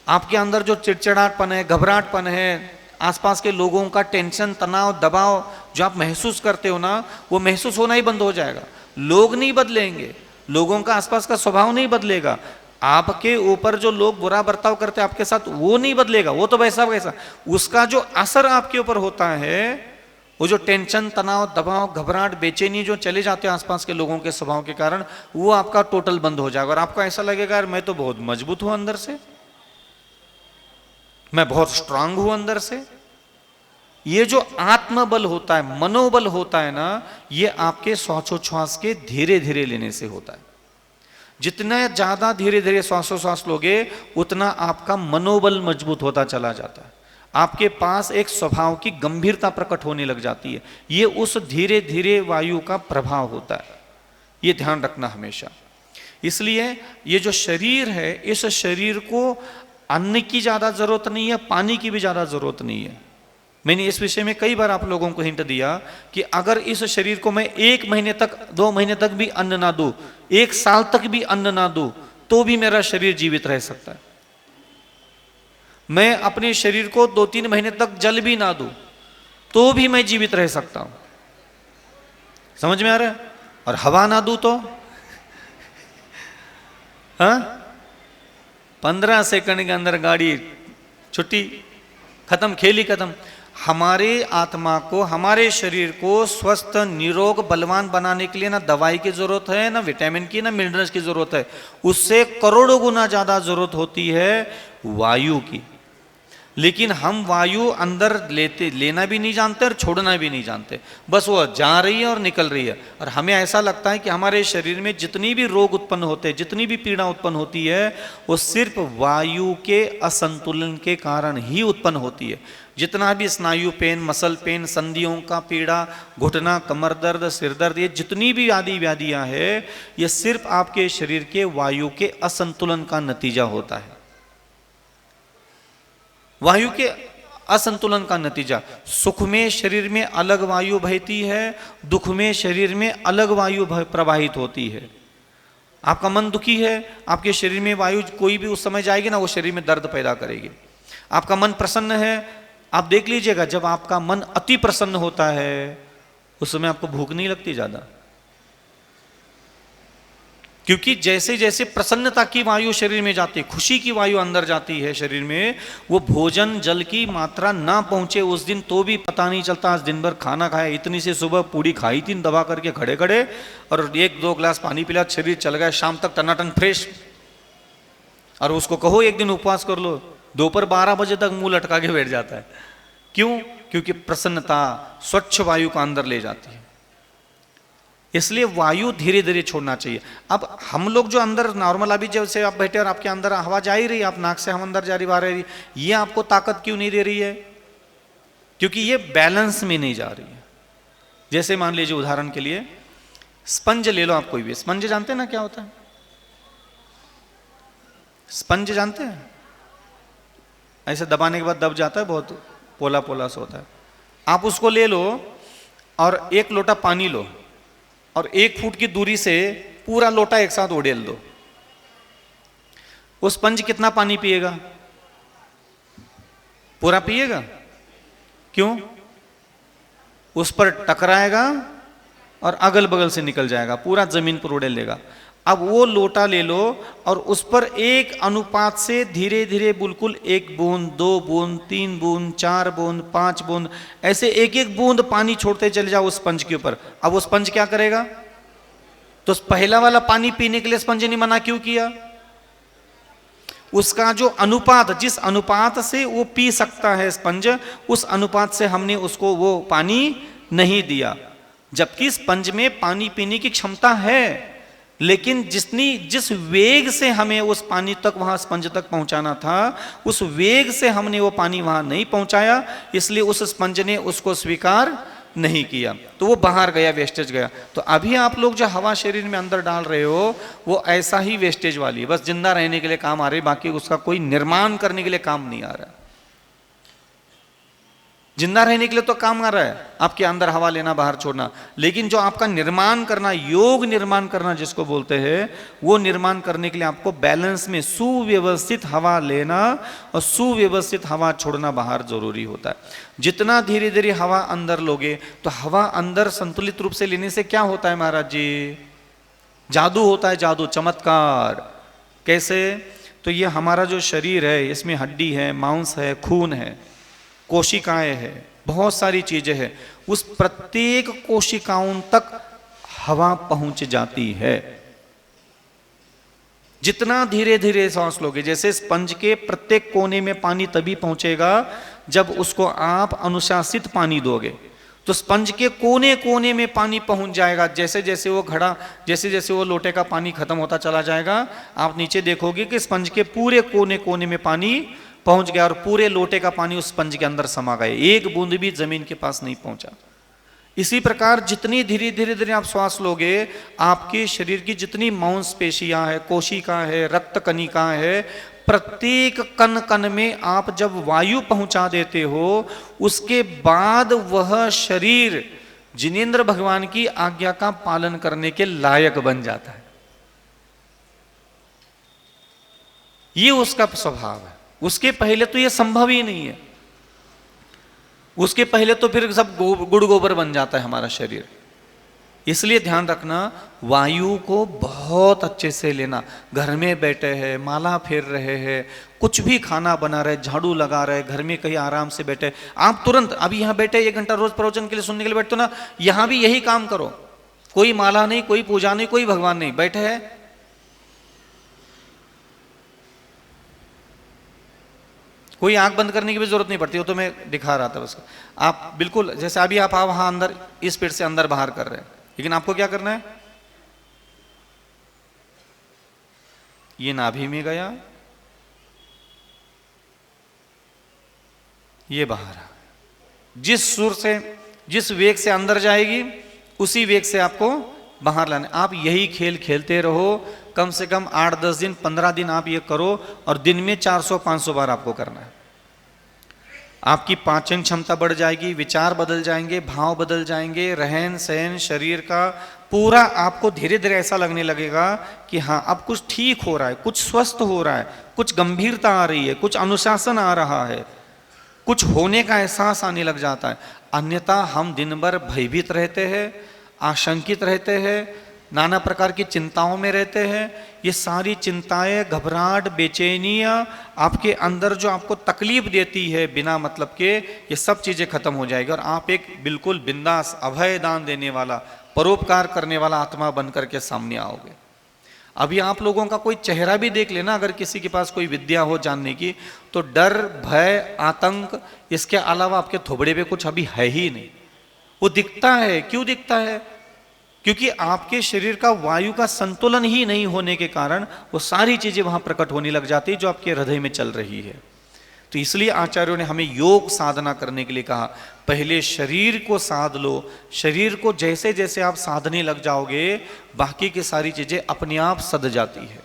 आपके अंदर जो चिड़चिड़ाहटपन है, घबराहटपन है, आसपास के लोगों का टेंशन, तनाव, दबाव जो आप महसूस करते हो ना, वो महसूस होना ही बंद हो जाएगा। लोग नहीं बदलेंगे, लोगों का आसपास का स्वभाव नहीं बदलेगा, आपके ऊपर जो लोग बुरा बर्ताव करते हैं आपके साथ वो नहीं बदलेगा, वो तो वैसा वैसा, उसका जो असर आपके ऊपर होता है, वो जो टेंशन, तनाव, दबाव, घबराहट, बेचैनी जो चले जाते हैं आसपास के लोगों के स्वभाव के कारण, वो आपका टोटल बंद हो जाएगा और आपको ऐसा लगेगा यार मैं तो बहुत मजबूत हूं अंदर से, मैं बहुत स्ट्रांग हूं अंदर से। ये जो आत्मबल होता है, मनोबल होता है ना, ये आपके श्वासोच्छ्वास के धीरे धीरे लेने से होता है। जितना ज्यादा धीरे धीरे श्वासोच्छ्वास लोगे उतना आपका मनोबल मजबूत होता चला जाता है, आपके पास एक स्वभाव की गंभीरता प्रकट होने लग जाती है। ये उस धीरे धीरे वायु का प्रभाव होता है, ये ध्यान रखना हमेशा। इसलिए ये जो शरीर है, इस शरीर को अन्न की ज्यादा जरूरत नहीं है, पानी की भी ज्यादा जरूरत नहीं है। मैंने इस विषय में कई बार आप लोगों को हिंट दिया कि अगर इस शरीर को मैं 1 महीने तक, 2 महीने तक भी अन्न ना दूं, 1 साल तक भी अन्न ना दूं, तो भी मेरा शरीर जीवित रह सकता है। मैं अपने शरीर को 2-3 महीने तक जल भी ना दूं, तो भी मैं जीवित रह सकता हूं। समझ में आ रहा है? और हवा ना दूं तो 15 सेकंड के अंदर गाड़ी छुट्टी, खत्म, खेल ही खत्म। हमारे आत्मा को, हमारे शरीर को स्वस्थ, निरोग, बलवान बनाने के लिए ना दवाई की जरूरत है, ना विटामिन की, ना मिनरल्स की जरूरत है, उससे करोड़ों गुना ज्यादा जरूरत होती है वायु की। लेकिन हम वायु अंदर लेना भी नहीं जानते और छोड़ना भी नहीं जानते, बस वो जा रही है और निकल रही है। और हमें ऐसा लगता है कि हमारे शरीर में जितनी भी रोग उत्पन्न होते हैं, जितनी भी पीड़ा उत्पन्न होती है, वो सिर्फ वायु के असंतुलन के कारण ही उत्पन्न होती है। जितना भी स्नायु पेन, मसल पेन, संधियों का पीड़ा, घुटना, कमर दर्द, सिर दर्द, ये जितनी भी आदि व्याधियां हैं, ये सिर्फ आपके शरीर के वायु के असंतुलन का नतीजा होता है। वायु के असंतुलन का नतीजा। सुख में शरीर में अलग वायु बहती है, दुख में शरीर में अलग वायु प्रवाहित होती है। आपका मन दुखी है, आपके शरीर में वायु कोई भी उस समय जाएगी ना, वो शरीर में दर्द पैदा करेगी। आपका मन प्रसन्न है, आप देख लीजिएगा जब आपका मन अति प्रसन्न होता है उस समय आपको भूख नहीं लगती ज्यादा, क्योंकि जैसे जैसे प्रसन्नता की वायु शरीर में जाती है, खुशी की वायु अंदर जाती है शरीर में, वो भोजन जल की मात्रा ना पहुंचे उस दिन तो भी पता नहीं चलता। आज दिन भर खाना खाया, इतनी सी सुबह पूड़ी खाई थी दबा करके खड़े खड़े, और 1-2 गिलास पानी पिला, शरीर चल गया, शाम तक टनाटन फ्रेश। और उसको कहो एक दिन उपवास कर लो, दोपहर 12 बजे तक मुंह लटका के बैठ जाता है। क्यों? क्योंकि प्रसन्नता स्वच्छ वायु का अंदर ले जाती है। इसलिए वायु धीरे धीरे छोड़ना चाहिए। अब हम लोग जो अंदर नॉर्मल, अभी जैसे आप बैठे और आपके अंदर हवा जा ही रही है, आप नाक से हम अंदर जा रही, बाहर रही, ये आपको ताकत क्यों नहीं दे रही है? क्योंकि ये बैलेंस में नहीं जा रही है। जैसे मान लीजिए उदाहरण के लिए स्पंज ले लो, आप कोई भी स्पंज जानते हैं ना क्या होता है? स्पंज जानते हैं? ऐसे दबाने के बाद दब जाता है, बहुत पोला पोला सा होता है। आप उसको ले लो और 1 लोटा पानी लो और 1 फुट की दूरी से पूरा लोटा एक साथ उड़ेल दो। वो स्पंज कितना पानी पिएगा? पूरा पिएगा। क्यों? उस पर टकराएगा और अगल बगल से निकल जाएगा, पूरा जमीन पर उड़ेल लेगा। अब वो लोटा ले लो और उस पर एक अनुपात से धीरे धीरे बिल्कुल 1 बूंद, 2 बूंद, 3 बूंद, 4 बूंद, 5 बूंद, ऐसे एक बूंद पानी छोड़ते चले जाओ उस स्पंज के ऊपर। अब वो स्पंज क्या करेगा? तो पहला वाला पानी पीने के लिए स्पंज ने मना क्यों किया? उसका जो अनुपात, जिस अनुपात से वो पी सकता है स्पंज, उस अनुपात से हमने उसको वो पानी नहीं दिया। जबकि स्पंज में पानी पीने की क्षमता है, लेकिन जिस वेग से हमें उस पानी तक, वहां स्पंज तक पहुंचाना था, उस वेग से हमने वो पानी वहां नहीं पहुंचाया, इसलिए उस स्पंज ने उसको स्वीकार नहीं किया, तो वो बाहर गया, वेस्टेज गया। तो अभी आप लोग जो हवा शरीर में अंदर डाल रहे हो वो ऐसा ही वेस्टेज वाली है, बस जिंदा रहने के लिए काम आ रही, बाकी उसका कोई निर्माण करने के लिए काम नहीं आ रहा। जिंदा रहने के लिए तो काम आ रहा है, आपके अंदर हवा लेना, बाहर छोड़ना, लेकिन जो आपका निर्माण करना, योग निर्माण करना जिसको बोलते हैं, वो निर्माण करने के लिए आपको बैलेंस में सुव्यवस्थित हवा लेना और सुव्यवस्थित हवा छोड़ना बाहर जरूरी होता है। जितना धीरे धीरे हवा अंदर लोगे, तो हवा अंदर संतुलित रूप से लेने से क्या होता है महाराज जी? जादू होता है, जादू, चमत्कार। कैसे? तो ये हमारा जो शरीर है, इसमें हड्डी है, मांस है, खून है, कोशिकाएं है, बहुत सारी चीजें हैं। उस प्रत्येक कोशिकाओं तक हवा पहुंच जाती है। जितना धीरे धीरे सांस लोगे, जैसे स्पंज के प्रत्येक कोने में पानी तभी पहुंचेगा जब उसको आप अनुशासित पानी दोगे। तो स्पंज के कोने कोने में पानी पहुंच जाएगा। जैसे जैसे वो घड़ा, जैसे जैसे वो लोटे का पानी खत्म होता चला जाएगा, आप नीचे देखोगे कि स्पंज के पूरे कोने कोने में पानी पहुंच गया और पूरे लोटे का पानी उस स्पंज के अंदर समा गए, एक बूंद भी जमीन के पास नहीं पहुंचा। इसी प्रकार जितनी धीरे धीरे धीरे आप श्वास लोगे, आपके शरीर की जितनी मांसपेशियां है, कोशिका है, रक्त कणिका है, प्रत्येक कण कण में आप जब वायु पहुंचा देते हो, उसके बाद वह शरीर जिनेंद्र भगवान की आज्ञा का पालन करने के लायक बन जाता है। ये उसका स्वभाव है। उसके पहले तो ये संभव ही नहीं है। उसके पहले तो फिर सब गुड़ गोबर बन जाता है हमारा शरीर। इसलिए ध्यान रखना, वायु को बहुत अच्छे से लेना। घर में बैठे हैं, माला फेर रहे हैं, कुछ भी खाना बना रहे, झाड़ू लगा रहे, घर में कहीं आराम से बैठे, आप तुरंत अभी यहां बैठे 1 घंटा रोज प्रवचन के लिए सुनने के लिए बैठते हो ना, यहां भी यही काम करो। कोई माला नहीं, कोई पूजा नहीं, कोई भगवान नहीं, बैठे हैं, कोई आंख बंद करने की भी जरूरत नहीं पड़ती। वो तो मैं दिखा रहा था बस। आप बिल्कुल जैसे अभी आप वहां अंदर इस पेट से अंदर बाहर कर रहे हैं, लेकिन आपको क्या करना है, ये नाभि में गया, ये बाहर। जिस सुर से, जिस वेग से अंदर जाएगी, उसी वेग से आपको बाहर लाना। आप यही खेल खेलते रहो, कम से कम 8-10 दिन, 15 दिन आप ये करो, और दिन में 400-500 बार आपको करना है। आपकी पाचन क्षमता बढ़ जाएगी, विचार बदल जाएंगे, भाव बदल जाएंगे, रहन सहन, शरीर का पूरा आपको धीरे धीरे ऐसा लगने लगेगा कि हाँ अब कुछ ठीक हो रहा है, कुछ स्वस्थ हो रहा है, कुछ गंभीरता आ रही है, कुछ अनुशासन आ रहा है, कुछ होने का एहसास आने लग जाता है। अन्यथा हम दिन भर भयभीत रहते हैं, आशंकित रहते हैं, नाना प्रकार की चिंताओं में रहते हैं। ये सारी चिंताएं, घबराहट, बेचैनियां आपके अंदर जो आपको तकलीफ देती है बिना मतलब के, ये सब चीजें खत्म हो जाएगी और आप एक बिल्कुल बिंदास, अभय दान देने वाला, परोपकार करने वाला आत्मा बनकर के सामने आओगे। अभी आप लोगों का कोई चेहरा भी देख लेना, अगर किसी के पास कोई विद्या हो जानने की, तो डर, भय, आतंक, इसके अलावा आपके थोबड़े पे कुछ अभी है ही नहीं। वो दिखता है, क्यों दिखता है? क्योंकि आपके शरीर का वायु का संतुलन ही नहीं होने के कारण वो सारी चीजें वहां प्रकट होने लग जाती है जो आपके हृदय में चल रही है। तो इसलिए आचार्यों ने हमें योग साधना करने के लिए कहा, पहले शरीर को साध लो। शरीर को जैसे जैसे आप साधने लग जाओगे, बाकी की सारी चीजें अपने आप सध जाती है।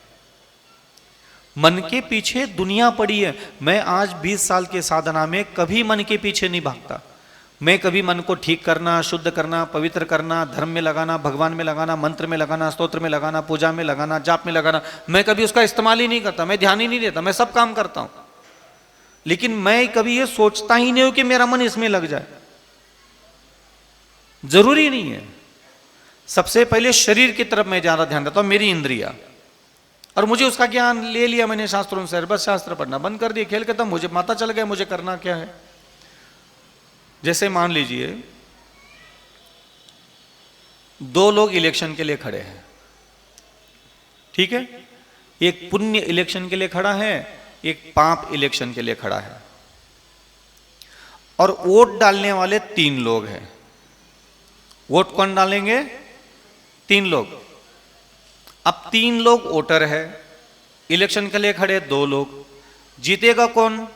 मन के पीछे दुनिया पड़ी है। मैं आज 20 साल के साधना में कभी मन के पीछे नहीं भागता। मैं कभी मन को ठीक करना, शुद्ध करना, पवित्र करना, धर्म में लगाना, भगवान में लगाना, मंत्र में लगाना, स्तोत्र में लगाना, पूजा में लगाना, जाप में लगाना, मैं कभी उसका इस्तेमाल ही नहीं करता। मैं ध्यान ही नहीं देता, मैं सब काम करता हूं, लेकिन मैं कभी ये सोचता ही नहीं हूं कि मेरा मन इसमें लग जाए। जरूरी नहीं है। सबसे पहले शरीर की तरफ मैं ज्यादा ध्यान देता हूं, मेरी इंद्रिया, और मुझे उसका ज्ञान ले लिया मैंने शास्त्रों से, बस शास्त्र पढ़ना बंद कर दिया, खेल खत्म, मुझे माता चल गया, मुझे करना क्या है। जैसे मान लीजिए 2 लोग इलेक्शन के लिए खड़े हैं, ठीक है, एक पुण्य इलेक्शन के लिए खड़ा है, एक पाप इलेक्शन के लिए खड़ा है, और वोट डालने वाले 3 लोग हैं। वोट कौन डालेंगे? 3 लोग। अब 3 लोग वोटर है, इलेक्शन के लिए खड़े 2 लोग, जीतेगा कौन?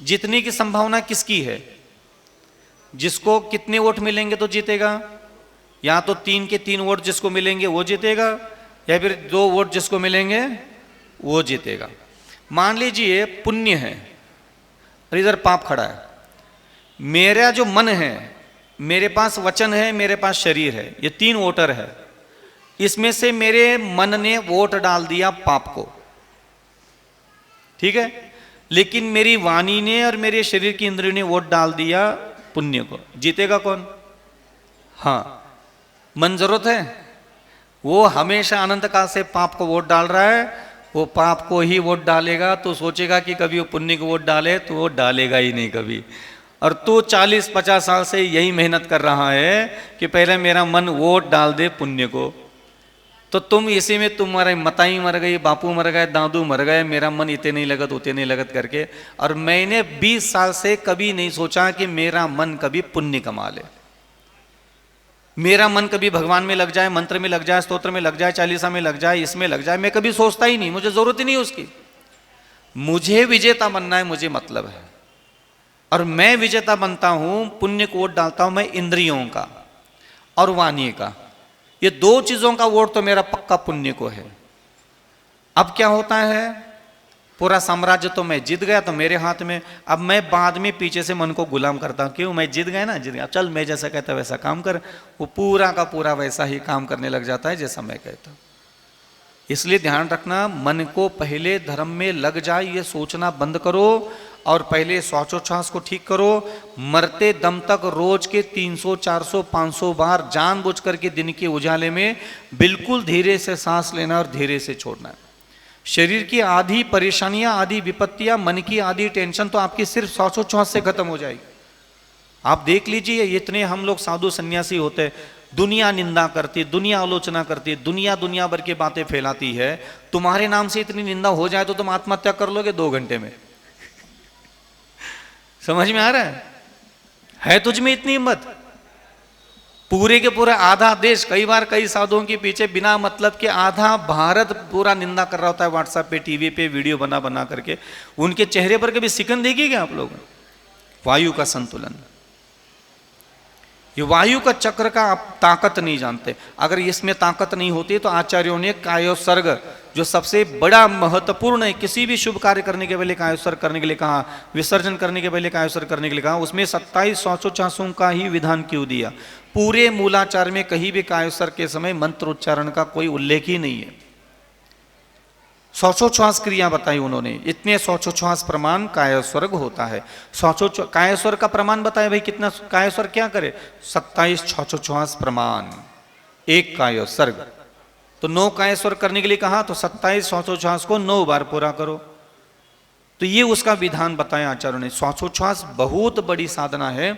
जीतने की संभावना किसकी है? जिसको कितने वोट मिलेंगे तो जीतेगा? या तो 3 के 3 वोट जिसको मिलेंगे वो जीतेगा, या फिर 2 वोट जिसको मिलेंगे वो जीतेगा। मान लीजिए पुण्य है और इधर पाप खड़ा है। मेरा जो मन है, मेरे पास वचन है, मेरे पास शरीर है, ये 3 वोटर है। इसमें से मेरे मन ने वोट डाल दिया पाप को, ठीक है, लेकिन मेरी वाणी ने और मेरे शरीर की इंद्रियों ने वोट डाल दिया पुण्य को। जीतेगा कौन? हाँ, मन जरूरत है? वो हमेशा अनंत काल से पाप को वोट डाल रहा है, वो पाप को ही वोट डालेगा। तो सोचेगा कि कभी वो पुण्य को वोट डाले, तो वो डालेगा ही नहीं कभी। और तू 40-50 साल से यही मेहनत कर रहा है कि पहले मेरा मन वोट डाल दे पुण्य को। तो तुम इसी में तुम्हारे मताई मर गई, बापू मर गए, दादू मर गए, मेरा मन इतने नहीं लगत उतने नहीं लगत करके। और मैंने 20 साल से कभी नहीं सोचा कि मेरा मन कभी पुण्य कमा ले, मेरा मन कभी भगवान में लग जाए, मंत्र में लग जाए, स्तोत्र में लग जाए, चालीसा में लग जाए, इसमें लग जाए। मैं कभी सोचता ही नहीं, मुझे जरूरत ही नहीं उसकी। मुझे विजेता बनना है, मुझे मतलब है। और मैं विजेता बनता हूं, पुण्य को वोट डालता हूं मैं इंद्रियों का और वाणी का। ये 2 चीजों का वोट तो मेरा पक्का पुण्य को है। अब क्या होता है, पूरा साम्राज्य तो मैं जीत गया, तो मेरे हाथ में। अब मैं बाद में पीछे से मन को गुलाम करता हूं, क्यों? मैं जीत गया ना, जीत गया, चल मैं जैसा कहता वैसा काम कर। वो पूरा का पूरा वैसा ही काम करने लग जाता है जैसा मैं कहता हूं। इसलिए ध्यान रखना, मन को पहले धर्म में लग जाए ये सोचना बंद करो, और पहले श्वासोच्छ्वास को ठीक करो। मरते दम तक रोज के 300, 400, 500 बार जानबूझ करके दिन के उजाले में बिल्कुल धीरे से सांस लेना और धीरे से छोड़ना है। शरीर की आधी परेशानियां, आधी विपत्तियां, मन की आधी टेंशन तो आपकी सिर्फ श्वासोच्छ्वास से खत्म हो जाएगी। आप देख लीजिए, इतने हम लोग साधु सन्यासी होते, दुनिया निंदा करती, दुनिया आलोचना करती, दुनिया दुनिया भर की बातें फैलाती है। तुम्हारे नाम से इतनी निंदा हो जाए तो तुम आत्महत्या कर लोगे 2 घंटे में। समझ में आ रहा है तुझ में इतनी हिम्मत? पूरे के पूरा आधा देश, कई बार कई साधुओं के पीछे बिना मतलब के आधा भारत पूरा निंदा कर रहा होता है, व्हाट्सएप पे, टीवी पे वीडियो बना बना करके। उनके चेहरे पर कभी सिकन देखी क्या आप लोग? वायु का संतुलन, ये वायु का चक्र का आप ताकत नहीं जानते। अगर इसमें ताकत नहीं होती तो आचार्यों ने कायोत्सर्ग, जो सबसे बड़ा महत्वपूर्ण है, किसी भी शुभ कार्य करने के पहले कायोत्सर्ग करने के लिए कहा, विसर्जन करने के पहले कायोत्सर्ग करने के लिए कहा, उसमें 27 श्वासोच्छ्वासों का ही विधान क्यों दिया? पूरे मूलाचार में कहीं भी कायोत्सर्ग के समय मंत्र उच्चारण का कोई उल्लेख ही नहीं है। श्वासोच्छ्वास क्रिया बताई उन्होंने, इतने श्वासोच्छ्वास प्रमाण कायोस्वर्ग होता है। कायोस्वर्ग का प्रमाण बताया भाई, कितना कायोस्वर्ग क्या करे? 27 श्वासोच्छ्वास प्रमाण, 1 कायोस्वर्ग। तो 9 कायोस्वर्ग करने के लिए कहा, तो 27 श्वासोच्छ्वास को 9 बार पूरा करो। तो ये उसका विधान बताया आचार्यों ने। श्वासोच्छ्वास बहुत बड़ी साधना है,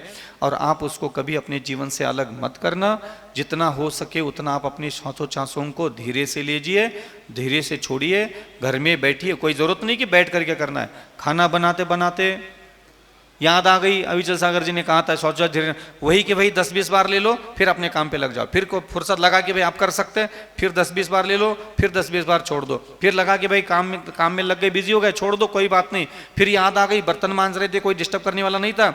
और आप उसको कभी अपने जीवन से अलग मत करना। जितना हो सके उतना आप अपने श्वासोच्छ्वासों को धीरे से लीजिए, धीरे से छोड़िए। घर में बैठिए, कोई जरूरत नहीं कि बैठ करके करना है। खाना बनाते बनाते याद आ गई, अविचल सागर जी ने कहा था श्वासोच्छ्वास धीरे, वही कि भाई 10-20 बार ले लो, फिर अपने काम पे लग जाओ। फिर को फुर्सत लगा कि भाई आप कर सकते हैं, फिर 10-20 बार ले लो, फिर 10-20 बार छोड़ दो। फिर लगा कि भाई काम में लग गए, बिजी हो गए, छोड़ दो, कोई बात नहीं। फिर याद आ गई, बर्तन मांज रहे थे, कोई डिस्टर्ब करने वाला नहीं था,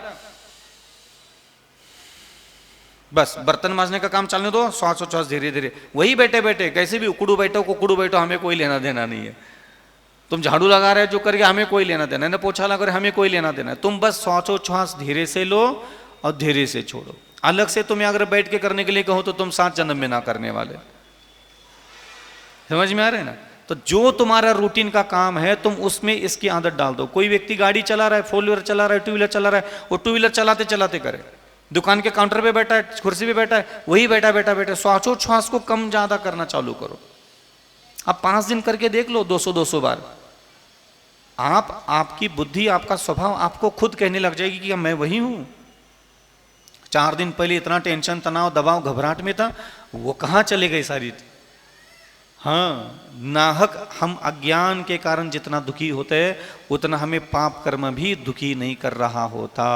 बस बर्तन मांजने का काम चलने दो, श्वासोच्छ्वास धीरे धीरे। वही बैठे बैठे कैसे भी उकड़ू बैठो, कुकड़ू बैठो, हमें कोई लेना देना नहीं है। तुम झाड़ू लगा रहे हो जो करके, हमें कोई लेना देना है, पोछा लगा रहे, हमें कोई लेना देना है। तुम बस श्वासोच्छ्वास धीरे से लो और धीरे से छोड़ो। अलग से तुम्हें अगर बैठ के करने के लिए कहो तो तुम 7 जन्म में ना करने वाले। समझ में आ रहे हैं ना? तो जो तुम्हारा रूटीन का काम है तुम उसमें इसकी आदत डाल दो। कोई व्यक्ति गाड़ी चला रहा है, 4 व्हीलर चला रहा है, 2 व्हीलर चला रहा है, वो 2 व्हीलर चलाते चलाते करे, दुकान के काउंटर पे बैठा है, कुर्सी पे बैठा है, वही बैठा बैठा बैठा श्वासोच्छ्वास को कम ज्यादा करना चालू करो। आप 5 दिन करके देख लो, 200-200 बार। आपकी बुद्धि, आपका स्वभाव आपको खुद कहने लग जाएगी कि मैं वही हूं। 4 दिन पहले इतना टेंशन, तनाव, दबाव, घबराहट में था, वो कहां चले गए सारी? हाँ, नाहक हम अज्ञान के कारण जितना दुखी होते हैं उतना हमें पाप कर्म भी दुखी नहीं कर रहा होता।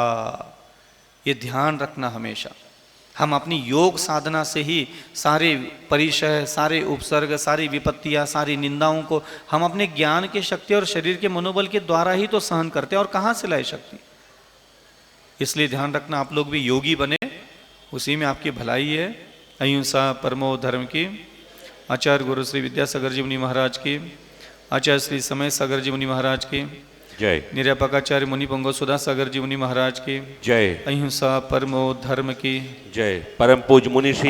ये ध्यान रखना हमेशा। हम अपनी योग साधना से ही सारे परिचय, सारे उपसर्ग, सारी विपत्तियां, सारी निंदाओं को हम अपने ज्ञान की शक्ति और शरीर के मनोबल के द्वारा ही तो सहन करते हैं, और कहाँ से लाए शक्ति? इसलिए ध्यान रखना, आप लोग भी योगी बने, उसी में आपकी भलाई है। अहिंसा परमो धर्म की। आचार्य गुरु श्री विद्यासागर जी मुनि महाराज की, आचार्य श्री समय सागर जी मुनि महाराज की जय, निर्यापकाचार्य मुनि पंगो सुधा सागर जी मुनि महाराज की जय, अहिंसा परमो धर्म की जय। परम पूज्य मुनि श्री